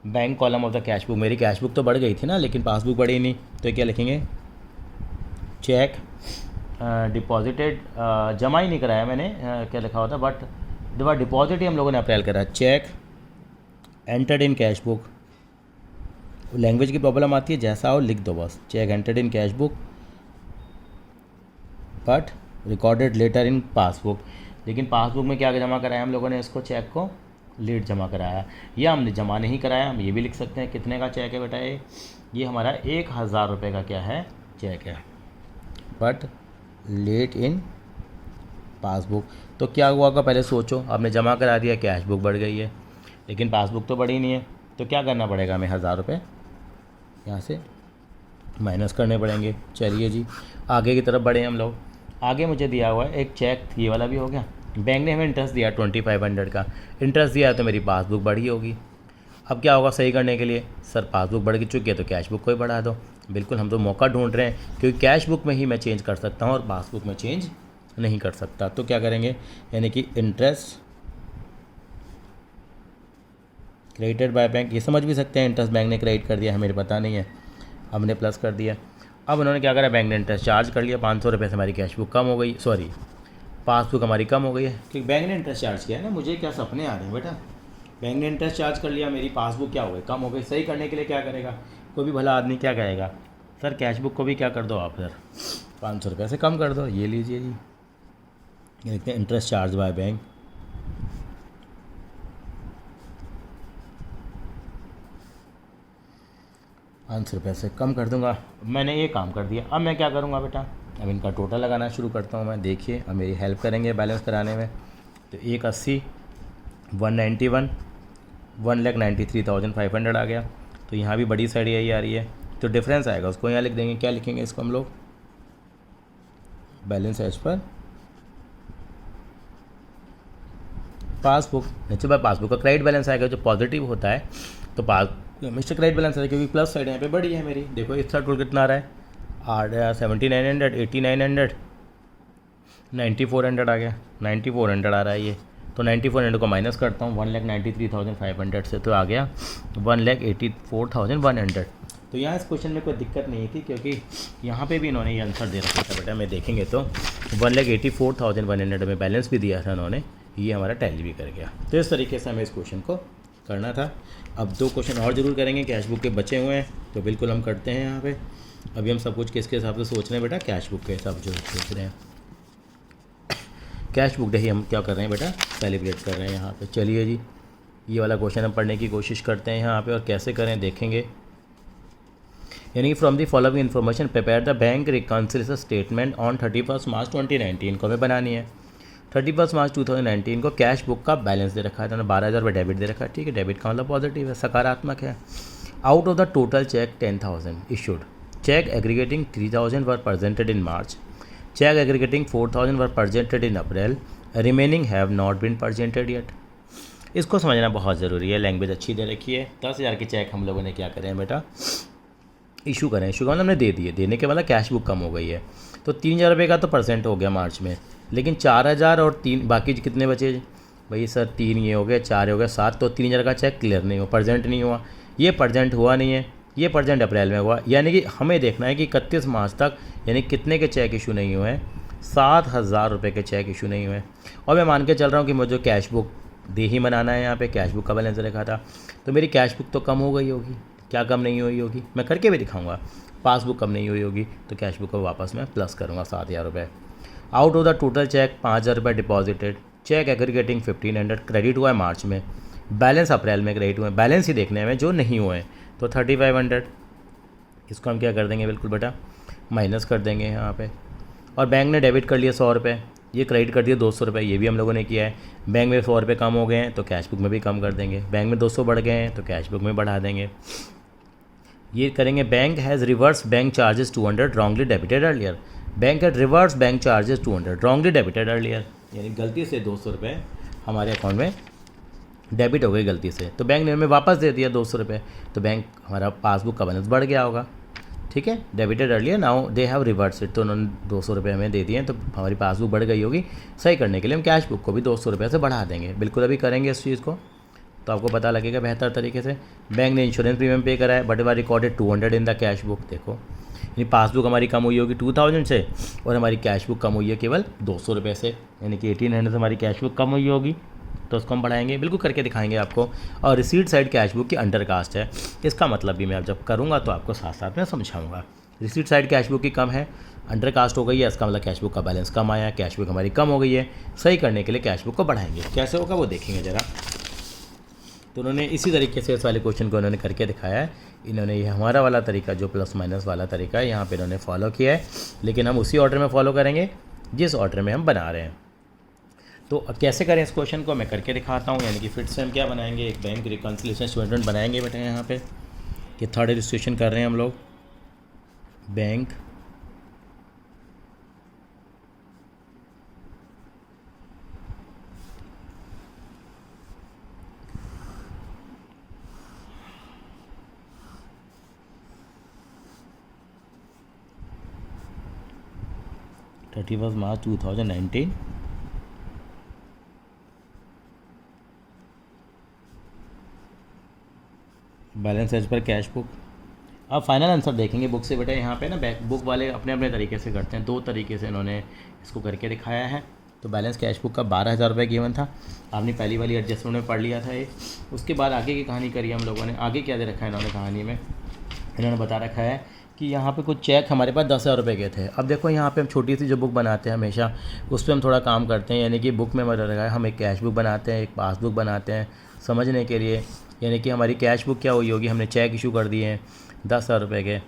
bank column of the cash book. मेरी कैश बुक तो बढ़ गई थी ना, लेकिन पासबुक बढ़ी नहीं। तो क्या लिखेंगे, चेक डिपॉजिटेड, जमा ही नहीं कराया मैंने, क्या लिखा हुआ था, बट डिपॉजिट ही हम लोगों ने अप्रैल करा। Check entered in cash book, language की प्रॉब्लम आती है, जैसा हो लिख दो बस। Check entered in cash book but recorded later in passbook. लेकिन पासबुक में क्या जमा कराया हम लोगों ने, इसको चेक को लेट जमा कराया, या हमने जमा नहीं कराया। हम ये भी लिख सकते हैं कितने का चेक है बेटा, ये हमारा 1,000 रुपये का क्या है, चेक है, बट लेट इन पासबुक। तो क्या हुआ का पहले सोचो, आपने जमा करा दिया, कैश बुक बढ़ गई है, लेकिन पासबुक तो बढ़ी नहीं है। तो क्या करना पड़ेगा हमें, 1,000 रुपये यहाँ से माइनस करने पड़ेंगे। चलिए जी आगे की तरफ बढ़े हम लोग। आगे मुझे दिया हुआ है एक चेक, ये वाला भी हो गया। बैंक ने हमें इंटरेस्ट दिया 2,500 का, इंटरेस्ट दिया तो मेरी पासबुक बढ़ी होगी। अब क्या होगा सही करने के लिए, सर पासबुक बढ़ चुकी है तो कैश बुक को ही बढ़ा दो। बिल्कुल, हम तो मौका ढूंढ रहे हैं क्योंकि कैश बुक में ही मैं चेंज कर सकता हूँ और पासबुक में चेंज नहीं कर सकता। तो क्या करेंगे, यानी कि इंटरेस्ट क्रेडिटेड बाय बैंक, ये समझ भी सकते हैं इंटरेस्ट बैंक ने क्रेडिट कर दिया, हमें पता नहीं है, हमने प्लस कर दिया। अब उन्होंने क्या करा, बैंक ने इंटरेस्ट चार्ज कर लिया 500 रुपये से, हमारी कैश बुक कम हो गई, सॉरी पासबुक हमारी कम हो गई है क्योंकि बैंक ने इंटरेस्ट चार्ज किया है ना। मुझे क्या सपने आ रहे हैं बेटा, बैंक ने इंटरेस्ट चार्ज कर लिया, मेरी पासबुक क्या हो गई, कम हो गई। सही करने के लिए क्या करेगा, कोई भी भला आदमी क्या कहेगा, सर कैश बुक को भी क्या कर दो आप, सर 500 रुपये से कम कर दो, ये लीजिए जी, ये लिखते हैं इंटरेस्ट चार्ज बाय बैंक। ₹500 से कम कर दूंगा। मैंने ये काम कर दिया। अब मैं क्या करूँगा बेटा, अब इनका टोटल लगाना शुरू करता हूँ मैं। देखिए अब मेरी हेल्प करेंगे बैलेंस कराने में। तो 180, 191, 1,93,500 आ गया। तो यहाँ भी बड़ी साइड यही आ रही है, तो डिफरेंस आएगा उसको यहाँ लिख देंगे। क्या लिखेंगे इसको हम लोग, बैलेंस एज पर पासबुक। नीचे पर पासबुक का क्रेडिट बैलेंस आएगा जो पॉजिटिव होता है, तो मिस्टर क्रेडिट बैलेंस है क्योंकि प्लस साइड यहाँ पे बड़ी है मेरी। देखो इसका टोटल कितना आ रहा है, 7900, 8900, 9400 आ गया, 9400 आ रहा है ये। तो 9400 को माइनस करता हूँ 1,93,500 से, तो आ गया 1,84,100। तो यहाँ इस क्वेश्चन में कोई दिक्कत नहीं थी क्योंकि यहाँ पे भी इन्होंने ये आंसर दे रखा था बेटा, मैं देखेंगे तो 1,84,100 में बैलेंस भी दिया था इन्होंने, ये हमारा टैली भी कर गया। तो इस तरीके से हमें इस क्वेश्चन को करना था। अब 2 क्वेश्चन और ज़रूर करेंगे, कैश बुक के बचे हुए हैं तो बिल्कुल हम करते हैं यहाँ पे। अभी हम सब कुछ किसके हिसाब से सोच रहे हैं बेटा, कैश बुक के हिसाब से सोच रहे हैं। कैश बुक डे ही हम क्या कर रहे हैं बेटा, सेलिब्रेट कर रहे हैं यहाँ पे। चलिए जी, ये वाला क्वेश्चन हम पढ़ने की कोशिश करते हैं यहाँ पे, और कैसे करें देखेंगे। यानी from the following information prepare the bank reconciliation statement on 31 March 2019 को हमें बनानी है। 31 मार्च 2019 को कैश बुक का बैलेंस दे रखा है, तो 12,000 रुपये डेबिट दे रखा है। ठीक है, डेबिट का मतलब पॉजिटिव है, सकारात्मक है। Out of the total check 10,000 issued, check aggregating 3,000 were presented in March, check aggregating 4,000 were presented in April, remaining have not been presented yet. इसको समझना बहुत ज़रूरी है, लैंग्वेज अच्छी दे रखी है। 10,000 के चेक हम लोगों ने क्या करें बेटा, इशू करें। इशू का मतलब हमने दे दिए, देने के मतलब कैश बुक कम हो गई है। तो 3,000 रुपये का तो परसेंट हो गया मार्च में, लेकिन 4,000 और 3 बाकी कितने बचे भाई, सर 3 ये हो गए, 4 हो गए, 7, तो 3,000 का चेक क्लियर नहीं हुआ, प्रजेंट नहीं हुआ। ये प्रजेंट हुआ नहीं है, ये प्रजेंट अप्रैल में हुआ। यानी कि हमें देखना है कि 31 मार्च तक यानी कितने के चेक इशू नहीं हुए हैं, 7,000 रुपये के चेक इशू नहीं हुए। और मैं मान के चल रहा हूँ कि मुझे कैश बुक दे ही मनाना है, यहाँ पे कैश बुक का बैलेंस लिखा था, तो मेरी कैश बुक तो कम हो गई होगी। क्या कम नहीं हुई होगी, मैं करके भी दिखाऊंगा। पासबुक कम नहीं हुई होगी, तो कैश बुक को वापस मैं प्लस करूँगा 7,000 रुपये। Out of the total check 5,000 रुपये डिपॉजिटेड, चेक एग्रीगेटिंग 1,500 क्रेडिट हुआ है मार्च में, बैलेंस अप्रैल में क्रेडिट हुए, बैलेंस ही देखने में जो नहीं हुए तो 3,500। इसको हम क्या कर देंगे बिल्कुल बेटा, माइनस कर देंगे यहाँ पे। और बैंक ने डेबिट कर लिया 100 रुपये, ये क्रेडिट कर दिया 200 रुपये, ये भी हम लोगों ने किया है। बैंक में 100 रुपये कम हो गए हैं तो कैश बुक में भी कम कर देंगे। बैंक में 200 बढ़ गए हैं तो कैश बुक में बढ़ा देंगे। ये करेंगे, bank has reverse bank charges 200 wrongly debited earlier, bank had reverse bank charges 200 wrongly debited earlier, यानी गलती से 200 रुपये हमारे अकाउंट में डेबिट हो गई गलती से, तो बैंक ने हमें वापस दे दिया 200 रुपये, तो बैंक हमारा पासबुक का बैलेंस बढ़ गया होगा। ठीक है, debited earlier, now they have reverse it, तो उन्होंने 200 रुपये हमें दे दिए, तो हमारी पासबुक बढ़ गई होगी। सही करने के लिए हम कैश बुक को भी 200 रुपये से बढ़ा देंगे। बिल्कुल अभी करेंगे इस चीज़ को, तो आपको पता लगेगा बेहतर तरीके से। बैंक ने इंश्योरेंस प्रीमियम पे करा है, but were recorded 200 in the cash book. देखो यानी पासबुक हमारी कम हुई होगी 2,000 से, और हमारी कैश बुक कम हुई है केवल 200 रुपये से, यानी कि 1,800 से हमारी कैश बुक कम हुई होगी, तो उसको हम बढ़ाएंगे। बिल्कुल करके दिखाएंगे आपको। और रिसीट साइड कैश बुक की अंडर कास्ट है, इसका मतलब भी मैं अब जब करूँगा तो आपको साथ साथ में समझाऊँगा। रिसीट साइड कैश बुक की कम है, अंडर कास्ट हो गई है, इसका मतलब कैश बुक का बैलेंस कम आया, कैश बुक हमारी कम हो गई है। सही करने के लिए कैश बुक को बढ़ाएंगे, कैसे होगा वो देखेंगे ज़रा। तो उन्होंने इसी तरीके से इस वाले क्वेश्चन को उन्होंने करके दिखाया है। इन्होंने ये हमारा वाला तरीका जो प्लस माइनस वाला तरीका है यहाँ पे इन्होंने फॉलो किया है, लेकिन हम उसी ऑर्डर में फॉलो करेंगे जिस ऑर्डर में हम बना रहे हैं। तो कैसे करें इस क्वेश्चन को मैं करके दिखाता हूँ। यानी कि फिर से हम क्या बनाएंगे, एक बैंक रिकॉन्सिलिएशन स्टेटमेंट बनाएंगे बेटा यहाँ पे, कि थर्ड रजिस्ट्रेशन कर रहे हैं हम लोग। Bank 31 March 2019। Balance as per cash book. अब फाइनल आंसर देखेंगे बुक से बेटा। यहाँ पे ना बुक वाले अपने अपने तरीके से करते हैं, दो तरीके से इन्होंने इसको करके दिखाया है। तो बैलेंस कैश बुक का 12,000 रुपये गिवन था। आपने पहली वाली एडजस्टमेंट में पढ़ लिया था ये। उसके बाद आगे की कहानी करी हम लोगों ने। आगे क्या दे रखा है इन्होंने कहानी में, इन्होंने बता रखा है कि यहाँ पे कुछ चेक हमारे पास 10,000 रुपये के थे। अब देखो यहाँ पे हम छोटी सी जो बुक बनाते हैं हमेशा, उस पर हम थोड़ा काम करते हैं। यानी कि बुक में बता रखा है हम एक कैश बुक बनाते हैं, एक पासबुक बनाते हैं समझने के लिए। यानी कि हमारी कैश बुक क्या हुई होगी, हमने चेक इशू कर दिए हैं 10,000 रुपये के,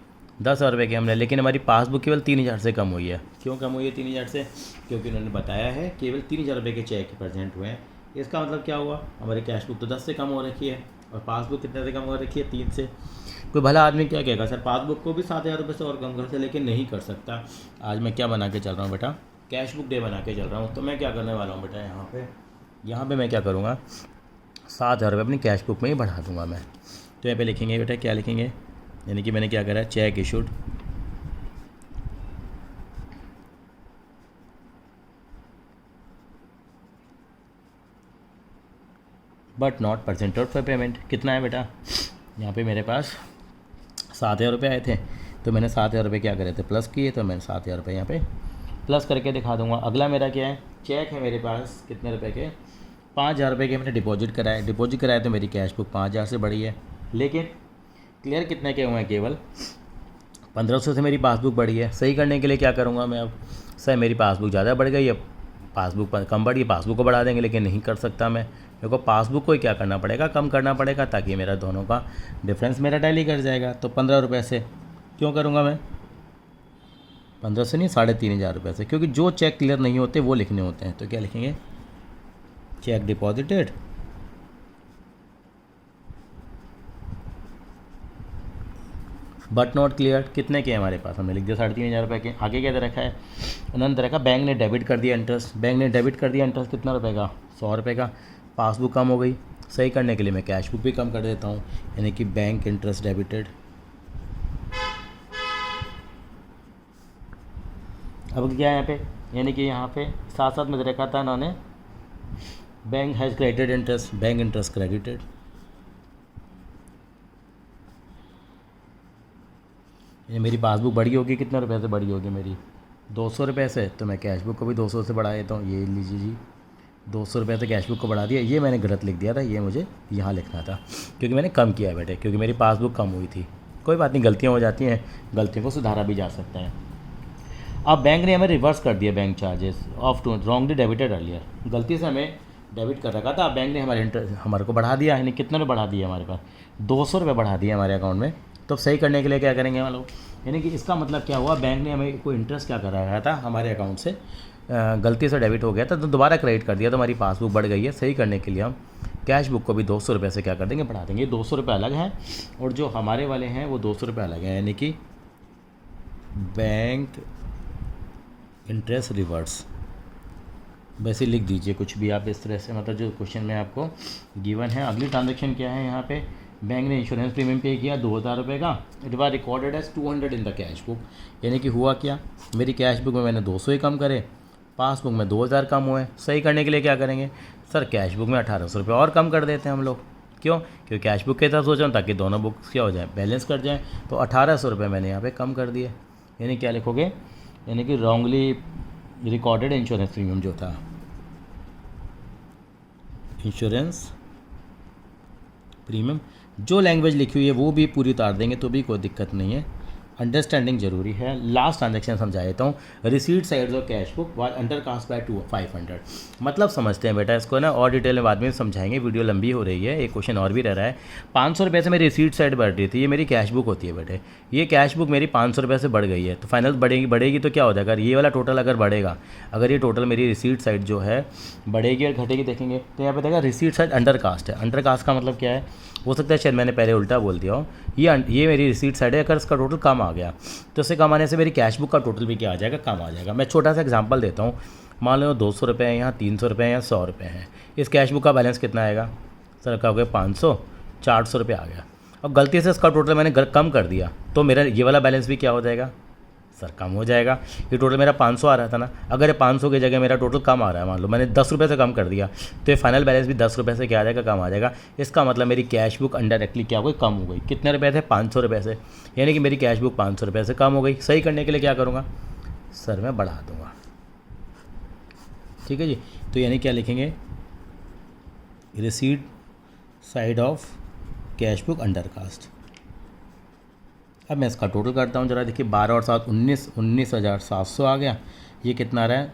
10,000 रुपये के हमने, लेकिन हमारी पासबुक केवल 3,000 से कम हुई है। क्यों कम हुई है 3,000 से? क्योंकि उन्होंने बताया है केवल 3,000 रुपये के चेक प्रेजेंट हुए हैं। इसका मतलब क्या हुआ, हमारी कैश बुक तो 10 से कम हो रखी है और पासबुक कितने से कम हो रखी है, 3 से। कोई भला आदमी क्या कहेगा, सर पासबुक को भी 7,000 रुपये से और कम कर सकते, लेकिन नहीं कर सकता। आज मैं क्या बना के चल रहा हूँ बेटा, कैश बुक डे बना के चल रहा हूँ। तो मैं क्या करने वाला हूँ बेटा, यहाँ पे मैं क्या करूँगा, 7,000 रुपये अपनी कैश बुक में ही बढ़ा दूँगा मैं। तो यहाँ पे लिखेंगे बेटा, क्या लिखेंगे, यानी कि मैंने क्या करा, check issued but not percentage for payment. कितना है बेटा, यहाँ पे मेरे पास 7,000 रुपये आए थे, तो मैंने 7,000 रुपये क्या करे थे, प्लस किए। तो मैंने 7,000 रुपये यहाँ पे प्लस करके दिखा दूंगा। अगला मेरा क्या है, चेक है मेरे पास कितने रुपए के, 5,000 रुपये के मैंने डिपॉजिट कराए। डिपॉजिट कराए तो मेरी कैश बुक 5,000 से बढ़ी है, लेकिन क्लियर कितने के हुए हैं, केवल 1,500 से मेरी पासबुक बढ़ी है। सही करने के लिए क्या करूँगा मैं, अब सर मेरी पासबुक ज़्यादा बढ़ गई है, पासबुक कम बढ़ी, पासबुक को बढ़ा देंगे, लेकिन नहीं कर सकता मैं। मेरे को पासबुक को ही क्या करना पड़ेगा, कम करना पड़ेगा, ताकि मेरा दोनों का डिफरेंस मेरा टैली कर जाएगा। तो 15 रुपये से क्यों करूँगा मैं, 15 से नहीं, 3,500 रुपये से, क्योंकि जो चेक क्लियर नहीं होते वो लिखने होते हैं। तो क्या लिखेंगे, check deposited but not clear. कितने के हमारे पास, हमने लिख दिया 3,500 रुपये के। आगे क्या दे रखा है, उन्होंने दे रखा बैंक ने डेबिट कर दिया इंटरेस्ट। बैंक ने डेबिट कर दिया इंटरेस्ट कितना रुपये का, 100 रुपये का। पासबुक कम हो गई, सही करने के लिए मैं कैश बुक भी कम कर देता हूँ, यानी कि बैंक इंटरेस्ट डेबिटेड। अब क्या है यहाँ पे, यानी कि यहाँ पे साथ साथ में दे रखा था उन्होंने, bank has credited interest, bank interest credited. ये मेरी पासबुक बड़ी होगी, कितने रुपए से बड़ी होगी मेरी, 200 रुपये से। तो मैं कैश बुक को भी 200 से बढ़ा देता हूँ। ये लीजिए जी, 200 रुपये से कैश बुक को बढ़ा दिया। ये मैंने गलत लिख दिया था, ये मुझे यहाँ लिखना था, क्योंकि मैंने कम किया बेटे, क्योंकि मेरी पासबुक कम हुई थी। कोई बात नहीं, गलतियाँ हो जाती हैं, गलतियों को सुधारा भी जा सकता है। अब बैंक ने हमें रिवर्स कर दिया bank charges of two wrongly debited earlier. गलती से हमें डेबिट कर रखा था, अब बैंक ने हमारे को बढ़ा दिया, यानी कितने रुपये बढ़ा दिया, हमारे पास 200 रुपये बढ़ा दिया हमारे अकाउंट में। तो सही करने के लिए क्या करेंगे हम लोग, यानी कि इसका मतलब क्या हुआ, बैंक ने हमें कोई इंटरेस्ट क्या कर रहा था हमारे अकाउंट से, गलती से डेबिट हो गया था, तो दोबारा क्रेडिट कर दिया, तो हमारी पासबुक बढ़ गई है। सही करने के लिए हम कैश बुक को भी 200 रुपये से क्या कर देंगे, बढ़ा देंगे। 200 रुपये अलग हैं और जो हमारे वाले हैं वो 200 रुपये अलग हैं, यानी कि बैंक इंटरेस्ट रिवर्स। वैसे लिख दीजिए कुछ भी आप इस तरह से, मतलब जो क्वेश्चन में आपको गिवन है। अगली ट्रांजेक्शन क्या है, यहाँ पे बैंक ने इंश्योरेंस प्रीमियम पे किया 2,000 रुपये का। It was recorded as 200 in the cash book. यानी कि हुआ क्या, मेरी कैश बुक में मैंने 200 ही कम करे, पासबुक में 2,000 कम हुए। सही करने के लिए क्या करेंगे, सर कैश बुक में 1,800 रुपये और कम कर देते हैं हम लोग। क्यों, क्योंकि कैश बुक के साथ सोच रहा हूँ ताकि दोनों बुक्स क्या हो जाए, बैलेंस कर जाएँ। तो 1,800 रुपये मैंने यहाँ पे कम कर दिए। यानी क्या लिखोगे, यानी कि रॉन्गली रिकॉर्डेड इंश्योरेंस प्रीमियम जो था, इंश्योरेंस प्रीमियम, जो लैंग्वेज लिखी हुई है वो भी पूरी उतार देंगे तो भी कोई दिक्कत नहीं है, अंडरस्टैंडिंग जरूरी है। लास्ट ट्रांजैक्शन समझा देता हूँ, receipt sides of cash book was under cast by 500। मतलब समझते हैं बेटा इसको ना, और डिटेल में बाद में समझाएंगे, वीडियो लंबी हो रही है, एक क्वेश्चन और भी रह रहा है। 500 रुपये से मेरी रिसीट साइड बढ़ रही थी, ये मेरी कैश बुक होती है बेटे, ये कैश बुक मेरी 500 रुपये से बढ़ गई है। तो फाइनल बढ़ेगी तो क्या हो जाएगा, ये वाला टोटल अगर बढ़ेगा, अगर ये टोटल मेरी रिसीट साइड जो है बढ़ेगी और घटेगी देखेंगे, तो यहाँ पे देखा रिसीट साइड अंडर कास्ट है। अंडर कास्ट का मतलब क्या है, हो सकता है शायद मैंने पहले उल्टा बोल दिया हो, ये मेरी रिसीट साइड है, अगर इसका टोटल कम आ गया तो इससे कम आने से मेरी कैश बुक का टोटल भी क्या आ जाएगा, कम आ जाएगा। मैं छोटा सा एग्जांपल देता हूँ, मान लो 200 रुपये है, यहाँ 300 रुपये है, यहाँ 100 रुपये है। इस कैश बुक का बैलेंस कितना आएगा, सर क्या हो गया 500, 400 रुपये आ गया। अब गलती से इसका टोटल मैंने कम कर दिया, तो मेरा ये वाला बैलेंस भी क्या हो जाएगा, सर कम हो जाएगा, ये टोटल मेरा 500 आ रहा था ना, अगर ये 500 की जगह मेरा टोटल कम आ रहा है, मान लो मैंने 10 रुपये से कम कर दिया, तो ये फाइनल बैलेंस भी 10 रुपये से क्या आ जाएगा, कम आ जाएगा। इसका मतलब मेरी कैश बुक अनडायरेक्टली क्या हो गई, कम हो गई। कितने रुपये थे, 500 रुपये से, यानी कि मेरी कैश बुक 500 रुपये से कम हो गई। सही करने के लिए क्या करूँगा सर, मैं बढ़ा दूँगा। ठीक है जी, तो यानी क्या लिखेंगे, receipt side of cash book under cast. अब मैं इसका टोटल करता हूँ जरा, देखिए 12 और 7 19,700 आ गया। ये कितना आ रहा है,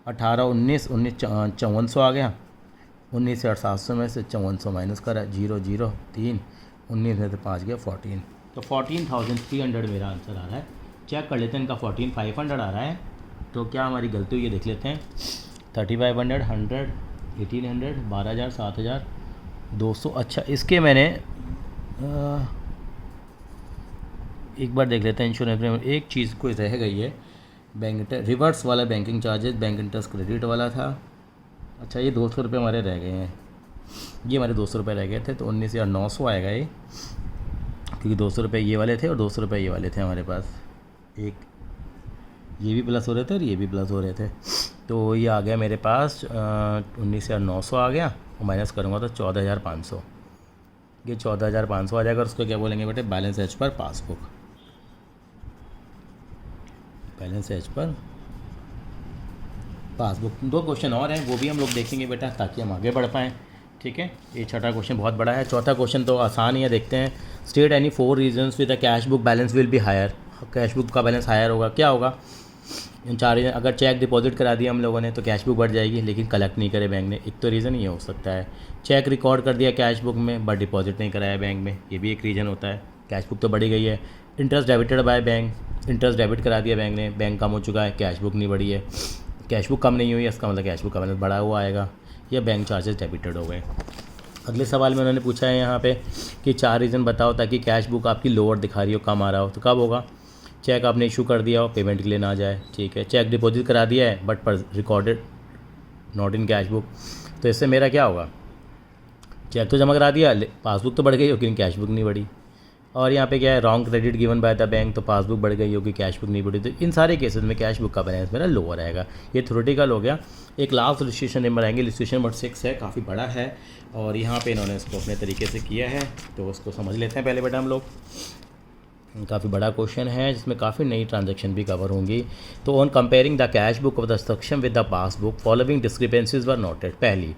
18 19 5400 आ गया। 19,700 में से 5400 माइनस करा, 0 0 3 19 में से 5 गया 14, तो 14,300 मेरा आंसर आ रहा है। चेक कर लेते हैं, इनका 14,500 आ रहा है, तो क्या हमारी गलती हुई है देख लेते हैं। 3500 100 1800 12,000 7,000 200। अच्छा, इसके मैंने एक बार देख लेते हैं इंश्योरेंस प्रीमियम। एक चीज़ कोई रह गई है, बैंक रिवर्स वाला banking charges, bank interest credit वाला था। अच्छा, ये 200 रुपये हमारे रह गए हैं, ये हमारे 200 रुपये रह गए थे, तो 19,900 आएगा ये, क्योंकि 200 रुपये ये वाले थे और 200 रुपये ये वाले थे हमारे पास। एक ये भी प्लस हो रहे थे और ये भी प्लस हो रहे थे, तो ये आ गया मेरे पास 19,900 आ गया, और माइनस करूँगा तो 14,500। ये 14,500 आ जाएगा, और उसको क्या बोलेंगे बेटे, balance as per passbook. Balance as per passbook. 2 question और हैं, वो भी हम लोग देखेंगे बेटा, ताकि हम आगे बढ़ पाएँ। ठीक है, ये छठा क्वेश्चन बहुत बड़ा है। चौथा क्वेश्चन तो आसान ही है, देखते हैं। State any 4 reasons with the cash book balance will be higher. Cash book का बैलेंस हायर होगा, क्या होगा, इन 4 रीजन। अगर चेक डिपॉजिट करा दिया हम लोगों ने तो कैश बुक बढ़ जाएगी, लेकिन कलेक्ट नहीं करे बैंक ने, एक तो रीज़न ये हो सकता है। चेक रिकॉर्ड कर दिया कैश बुक में बट डिपॉजिट नहीं कराया बैंक में, ये भी एक रीज़न होता है, कैश बुक तो बढ़ी गई है। Interest debited by bank, interest debit करा दिया बैंक ने, बैंक कम हो चुका है, कैश बुक नहीं बढ़ी है। कैश बुक कम नहीं हुई है, इसका मतलब कैश बुक का बैलेंस बढ़ा हुआ आएगा, या बैंक चार्जेस डेबिटेड हो गए। अगले सवाल में उन्होंने पूछा है यहाँ पे कि 4 रीज़न बताओ ताकि कैश बुक आपकी लोअर दिखा रही हो, कम आ रहा हो, तो कब होगा। चेक आपने इशू कर दिया हो, पेमेंट के लिए ना आ जाए, ठीक है। चेक डिपॉजिट करा दिया है बट पर recorded not in cash book, तो इससे मेरा क्या होगा, चेक तो जमा करा दिया, पासबुक तो बढ़ गई होगी, कैश बुक नहीं बढ़ी। और यहाँ पे क्या है, wrong credit given by the bank, तो पासबुक बढ़ गई होगी, कैश बुक नहीं बढ़ी। तो इन सारे केसेस में कैश बुक का बैलेंस मेरा लोअर आएगा। ये थ्योरेटिकल हो गया। एक लास्ट इलस्ट्रेशन नंबर आएंगे, इलस्ट्रेशन नंबर 6 है, काफ़ी बड़ा है, और यहाँ पे इन्होंने इसको अपने तरीके से किया है, तो उसको समझ लेते हैं पहले बेटा हम लोग। काफ़ी बड़ा क्वेश्चन है, जिसमें काफ़ी नई ट्रांजैक्शन भी कवर होंगी। तो on comparing the cash book of the Saksham with the passbook following discrepancies were noted. पहली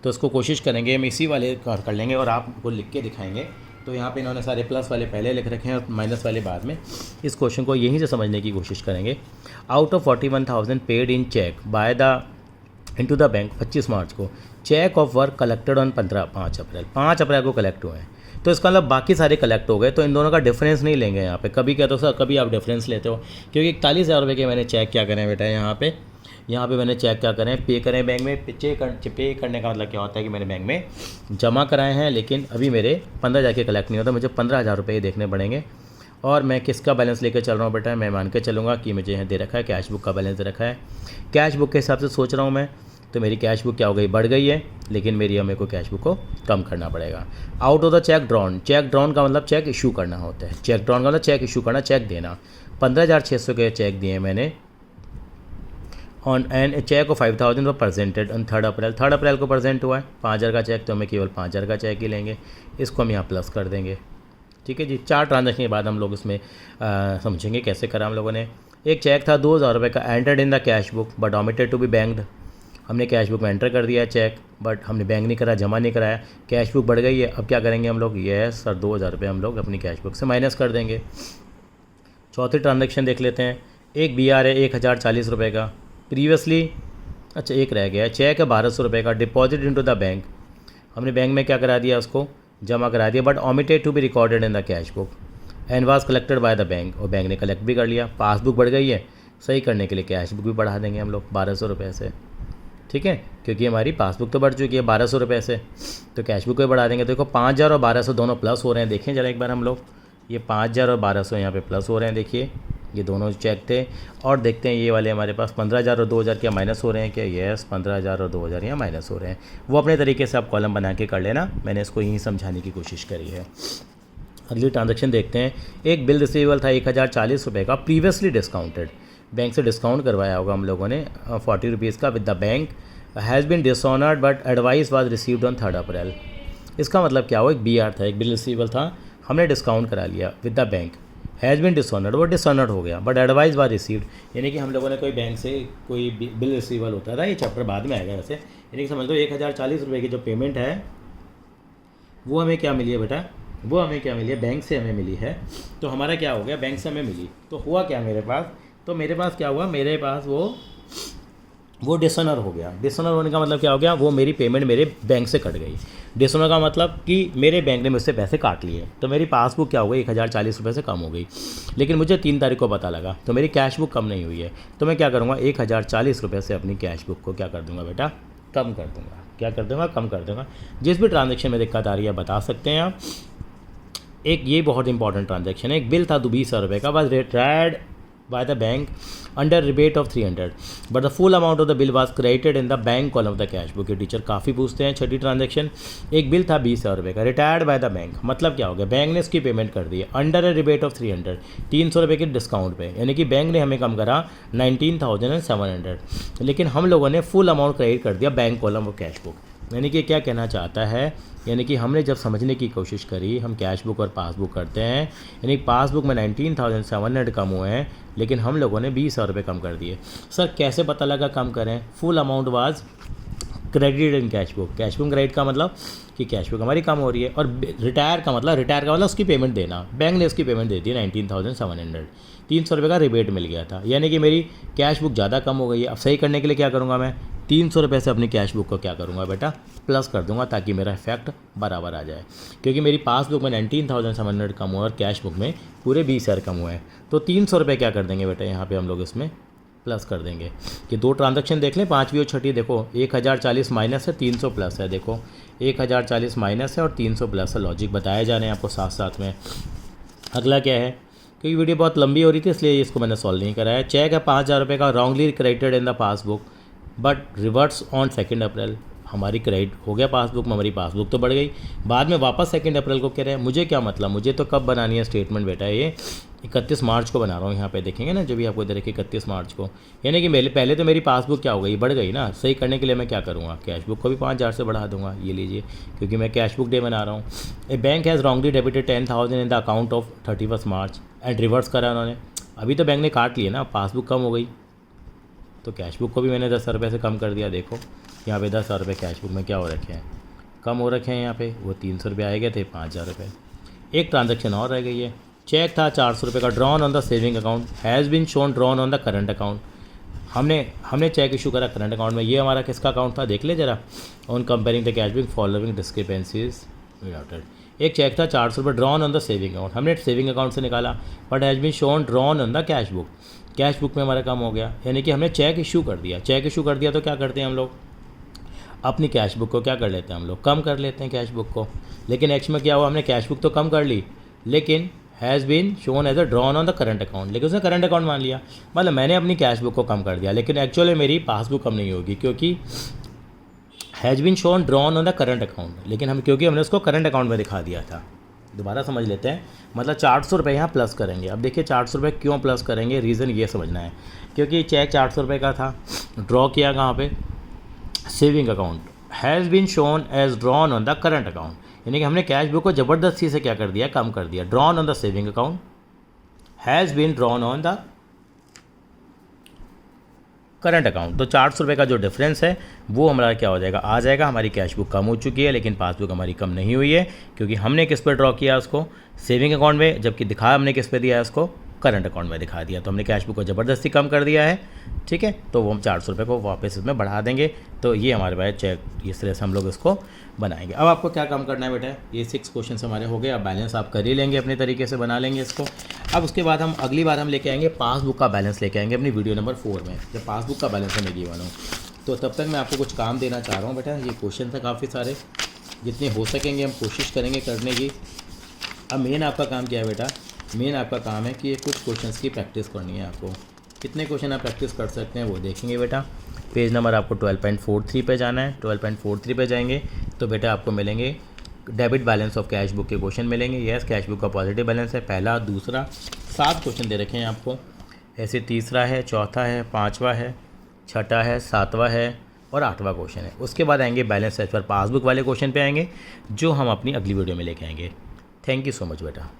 तो इसको कोशिश करेंगे हम इसी वाले कर लेंगे और आपको लिख के दिखाएंगे। तो यहाँ पे इन्होंने सारे प्लस वाले पहले लिख रखे हैं और माइनस वाले बाद में। इस क्वेश्चन को यहीं से समझने की कोशिश करेंगे। Out of 41,000 paid in check by the into the bank 25 March को, check of work collected on 5 April को कलेक्ट हुए हैं। तो इसका मतलब बाकी सारे कलेक्ट हो गए, तो इन दोनों का डिफरेंस नहीं लेंगे यहाँ पे। कभी कहते हो सर, कभी आप डिफरेंस लेते हो, क्योंकि 41,000 रुपये के मैंने चेक क्या करें बेटा, यहाँ पे मैंने चेक क्या करें, पे करें बैंक में। पे करने का मतलब क्या होता है कि मैंने बैंक में जमा कराए हैं, लेकिन अभी मेरे 15,000 के कलेक्ट नहीं होता, मुझे 15,000 रुपये देखने पड़ेंगे। और मैं किसका बैलेंस लेकर चल रहा हूँ बेटा, मैं मान के चलूँगा कि मुझे यहाँ दे रखा है, कैश बुक का बैलेंस दे रखा है। कैश बुक के हिसाब से सोच रहा हूँ मैं, तो मेरी कैश बुक क्या हो गई, बढ़ गई है, लेकिन मेरे को कैश बुक को कम करना पड़ेगा। Out of the check drawn, check drawn का मतलब चेक इशू करना होता है, चेक ड्रॉन का मतलब चेक इशू करना, चेक देना। 15,600 के चेक दिए मैंने ऑन एन चेक ऑफ 5,000 वो प्रेजेंटेड ऑन 3 अप्रैल। 3 अप्रैल को प्रेजेंट हुआ है 5,000 का चेक, तो हमें केवल 5,000 का चेक ही लेंगे, इसको हम यहाँ प्लस कर देंगे। ठीक है जी। 4 ट्रांजैक्शन के बाद हम लोग इसमें समझेंगे कैसे करा हम लोगों ने। एक चेक था 2,000 रुपये का, entered in the cash book but omitted to be banked. हमने कैश बुक में एंटर कर दिया चेक, बट हमने बैंक नहीं करा, जमा नहीं कराया, कैश बुक बढ़ गई है। अब क्या करेंगे हम लोग, यस सर 2,000 रुपये हम लोग अपनी कैश बुक से माइनस कर देंगे। चौथी ट्रांजैक्शन देख लेते हैं। एक BR है 1,040 रुपये का, प्रीवियसली अच्छा एक रह गया, चेक है 1,200 रुपये का, डिपॉजिट इनटू द बैंक। हमने बैंक में क्या करा दिया, उसको जमा करा दिया, but omitted to be recorded in the cash book and was collected by the bank, और बैंक ने कलेक्ट भी कर लिया। पासबुक बढ़ गई है, सही करने के लिए कैश बुक भी बढ़ा देंगे हम लोग 1,200 रुपये से। ठीक है, क्योंकि हमारी पासबुक तो बढ़ चुकी है 1,200 रुपये से, तो कैश बुक को बढ़ा देंगे। देखो 5,000 और 1,200 दोनों प्लस हो रहे हैं, देखें जरा एक बार हम लोग, ये 5,000 और 1,200 यहाँ पे प्लस हो रहे हैं, देखिए ये दोनों चेक थे। और देखते हैं ये वाले हमारे पास 15,000 और 2,000 क्या माइनस हो रहे हैं क्या, यस 15,000 और 2,000 यहाँ माइनस हो रहे हैं। वो अपने तरीके से आप कॉलम बना के कर लेना, मैंने इसको यहीं समझाने की कोशिश करी है। अगली ट्रांजैक्शन देखते हैं। एक बिल रिसीवेबल था 1040 रुपये का, प्रीवियसली डिस्काउंटेड, बैंक से डिस्काउंट करवाया होगा हम लोगों ने 40 रुपीज़ का with the bank, has been dishonoured but advice was received on 3 April. इसका मतलब क्या हुआ, एक BR था, एक बिल रिसीवेबल था, हमने डिस्काउंट करा लिया with the bank, has been dishonoured, वो डिसऑनर्ड हो गया, बट एडवाइस वाज रिसीव्ड, यानी कि हम लोगों ने कोई बैंक से कोई बिल रिसीवेबल होता था, ये चैप्टर बाद में आएगा वैसे, यानी कि समझ लो 1040 रुपये की जो पेमेंट है वो हमें क्या मिली है बेटा, वो हमें क्या मिली है, बैंक से हमें मिली है। तो हमारा क्या हो गया, बैंक से हमें मिली, तो हुआ क्या मेरे पास, तो मेरे पास क्या हुआ, मेरे पास वो डिसऑनर हो गया। डिसऑनर होने का मतलब क्या हो गया, वो मेरी पेमेंट मेरे बैंक से कट गई। डिसऑनर का मतलब कि मेरे बैंक ने मुझसे पैसे काट लिए, तो मेरी पासबुक क्या हो गई, 1040 रुपये से कम हो गई। लेकिन मुझे 3 तारीख को पता लगा, तो मेरी कैश बुक कम नहीं हुई है, तो मैं क्या करूँगा, 1040 रुपये से अपनी कैश बुक को क्या कर दूँगा बेटा, कम कर दूँगा। क्या कर दूँगा, कम कर दूँगा। जिस भी ट्रांजेक्शन में दिक्कत आ रही है बता सकते हैं आप। एक ये बहुत इंपॉर्टेंट ट्रांजैक्शन है, एक बिल था 20 रुपये का, was retired by the bank under rebate of 300 but the full amount of the bill was credited in the bank column of the cash book। ये टीचर काफ़ी पूछते हैं। छठी ट्रांजैक्शन, एक बिल था 20 रुपये का, रिटायर्ड बाय द बैंक, मतलब क्या हो गया, बैंक ने इसकी पेमेंट कर दी है अंडर ए रिबेट ऑफ 300, 300 रुपये के डिस्काउंट पे, यानी कि बैंक ने हमें कम करा 19,700, लेकिन हम लोगों ने फुल अमाउंट क्रेडिट कर दिया bank column of cash book. यानी कि क्या कहना चाहता है, यानी कि हमने जब समझने की कोशिश करी, हम कैश बुक और पासबुक करते हैं, यानी पासबुक में 19,700 कम हुए हैं, लेकिन हम लोगों ने 20 रुपये कम कर दिए। सर कैसे पता लगा कम करें, full amount was credit in cash book. Cash book credit का मतलब कि कैश बुक हमारी कम हो रही है, और रिटायर का मतलब उसकी पेमेंट देना, बैंक ने उसकी पेमेंट दे दी 19,700, 300 रुपये का रिबेट मिल गया था, यानी कि मेरी कैश बुक ज़्यादा कम हो गई है। अब सही करने के लिए क्या करूँगा मैं, 300 रुपये से अपनी कैश बुक को क्या करूँगा बेटा, प्लस कर दूंगा, ताकि मेरा इफेक्ट बराबर आ जाए, क्योंकि मेरी पासबुक में 19,700 कम हुआ और कैश बुक में पूरे 20,000 कम हुए हैं। तो 300 रुपये क्या कर देंगे बेटा, यहाँ पे हम लोग इसमें प्लस कर देंगे। कि 2 ट्रांजैक्शन देख लें, 5वीं और छठी, देखो 1040 माइनस है, 300 प्लस है, देखो 1040 माइनस है और 300 प्लस है, लॉजिक बताए जा रहे हैं आपको साथ साथ में। अगला क्या है, क्योंकि वीडियो बहुत लंबी हो रही थी इसलिए इसको मैंने सॉल्व नहीं कराया। चेक है 5,000 रुपये का, wrongly credited in the passbook but reverts on 2 अप्रैल, हमारी क्रेडिट हो गया पासबुक में, हमारी पासबुक तो बढ़ गई, बाद में वापस 2 अप्रैल को कह रहे हैं। मुझे क्या मतलब, मुझे तो कब बनानी है स्टेटमेंट बेटा, ये 31 मार्च को बना रहा हूँ, यहाँ पे देखेंगे ना, जो भी आपको इधर देखिए 31 मार्च को, यानी कि पहले तो मेरी पासबुक क्या हो गई, बढ़ गई ना। सही करने के लिए मैं क्या करूँगा, कैश बुक को भी 5,000 से बढ़ा दूंगा, ये लीजिए, क्योंकि मैं कैश बुक डे बना रहा हूँ। A bank has wrongly debited 10,000 in the account of 31 March and reverse करा उन्होंने। अभी तो बैंक ने काट लिया ना, पासबुक कम हो गई, तो कैश बुक को भी मैंने 10 रुपये से कम कर दिया। देखो यहाँ पे 10 रुपये कैश बुक में क्या हो रखे हैं, कम हो रखे हैं। यहाँ पे वो 300 रुपये आए गए थे, 5,000 रुपये। एक ट्रांजैक्शन और रह गई है, चेक था 400 रुपये का, drawn on the saving account, has been shown drawn on the current account. हमने चेक इशू करा करंट अकाउंट में, ये हमारा किसका अकाउंट था देख ले जरा। On comparing the cash book following discrepancies without. एक चेक था 400 रुपये drawn on the saving account, हमने सेविंग अकाउंट से निकाला, but has been shown drawn on the cash book, cash book में हमारा कम हो गया, यानी कि हमने चेक इशू कर दिया। चेक इशू कर दिया तो क्या करते हैं हम लोग, अपनी कैश बुक को क्या कर लेते हैं हम लोग, कम कर लेते हैं कैश बुक को। लेकिन एक्च में क्या हुआ, हमने कैश बुक तो कम कर ली, लेकिन has been shown as a drawn on the current account, लेकिन उसने करंट अकाउंट मान लिया, मतलब मैंने अपनी कैश बुक को कम कर दिया, लेकिन एक्चुअली मेरी पासबुक कम नहीं होगी, क्योंकि has been shown drawn on the current account, लेकिन क्योंकि हमने उसको करंट अकाउंट में दिखा दिया था। दोबारा समझ लेते हैं, मतलब 400 रुपये यहाँ प्लस करेंगे। अब देखिए 400 रुपये क्यों प्लस करेंगे, रीज़न ये समझना है, क्योंकि चेक 400 रुपये का था, ड्रॉ किया कहाँ पे, saving account, has been shown as drawn on the current account, यानी कि हमने कैश बुक को ज़बरदस्ती से क्या कर दिया, कम कर दिया। Drawn on the saving account, has been drawn on the current account. तो 400 रुपये का जो डिफरेंस है वो हमारा क्या हो जाएगा, आ जाएगा। हमारी कैश बुक कम हो चुकी है, लेकिन पासबुक हमारी कम नहीं हुई है, क्योंकि हमने किस पर ड्रॉ किया उसको, सेविंग अकाउंट में, जबकि दिखाया हमने किस पे दिया है उसको, करंट अकाउंट में दिखा दिया। तो हमने कैश बुक को ज़बरदस्ती कम कर दिया है, ठीक है। तो वो हम 400 रुपये को वापस इसमें बढ़ा देंगे। तो ये हमारे पास चेक, इस तरह से हम लोग इसको बनाएंगे। अब आपको क्या काम करना है बेटा, ये 6 क्वेश्चन हमारे हो गए। अब बैलेंस आप कर ही लेंगे, अपने तरीके से बना लेंगे इसको। अब उसके बाद हम अगली बार हम लेके आएंगे पासबुक का बैलेंस लेके आएंगे अपनी वीडियो नंबर 4 में, जब पासबुक का बैलेंस मैं गिवन हूँ। तो तब तक मैं आपको कुछ काम देना चाह रहा हूँ बेटा। ये क्वेश्चन था काफ़ी सारे, जितने हो सकेंगे हम कोशिश करेंगे करने की। अब मेन आपका काम क्या है बेटा, मेन आपका काम है कि ये कुछ क्वेश्चंस की प्रैक्टिस करनी है आपको। कितने क्वेश्चन आप प्रैक्टिस कर सकते हैं वो देखेंगे बेटा। पेज नंबर आपको 12.43 पे जाना है। 12.43 पे जाएंगे तो बेटा आपको मिलेंगे debit balance of cash book के क्वेश्चन मिलेंगे। यस, कैश बुक का पॉजिटिव बैलेंस है, पहला, दूसरा, 7 क्वेश्चन दे रखे हैं आपको। ऐसे तीसरा है, चौथा है, पाँचवा है, छठा है, सातवां है और 8वां क्वेश्चन है। उसके बाद आएंगे बैलेंस एज पर पासबुक वाले क्वेश्चन पे आएंगे, जो हम अपनी अगली वीडियो में लेके आएंगे। थैंक यू सो मच बेटा।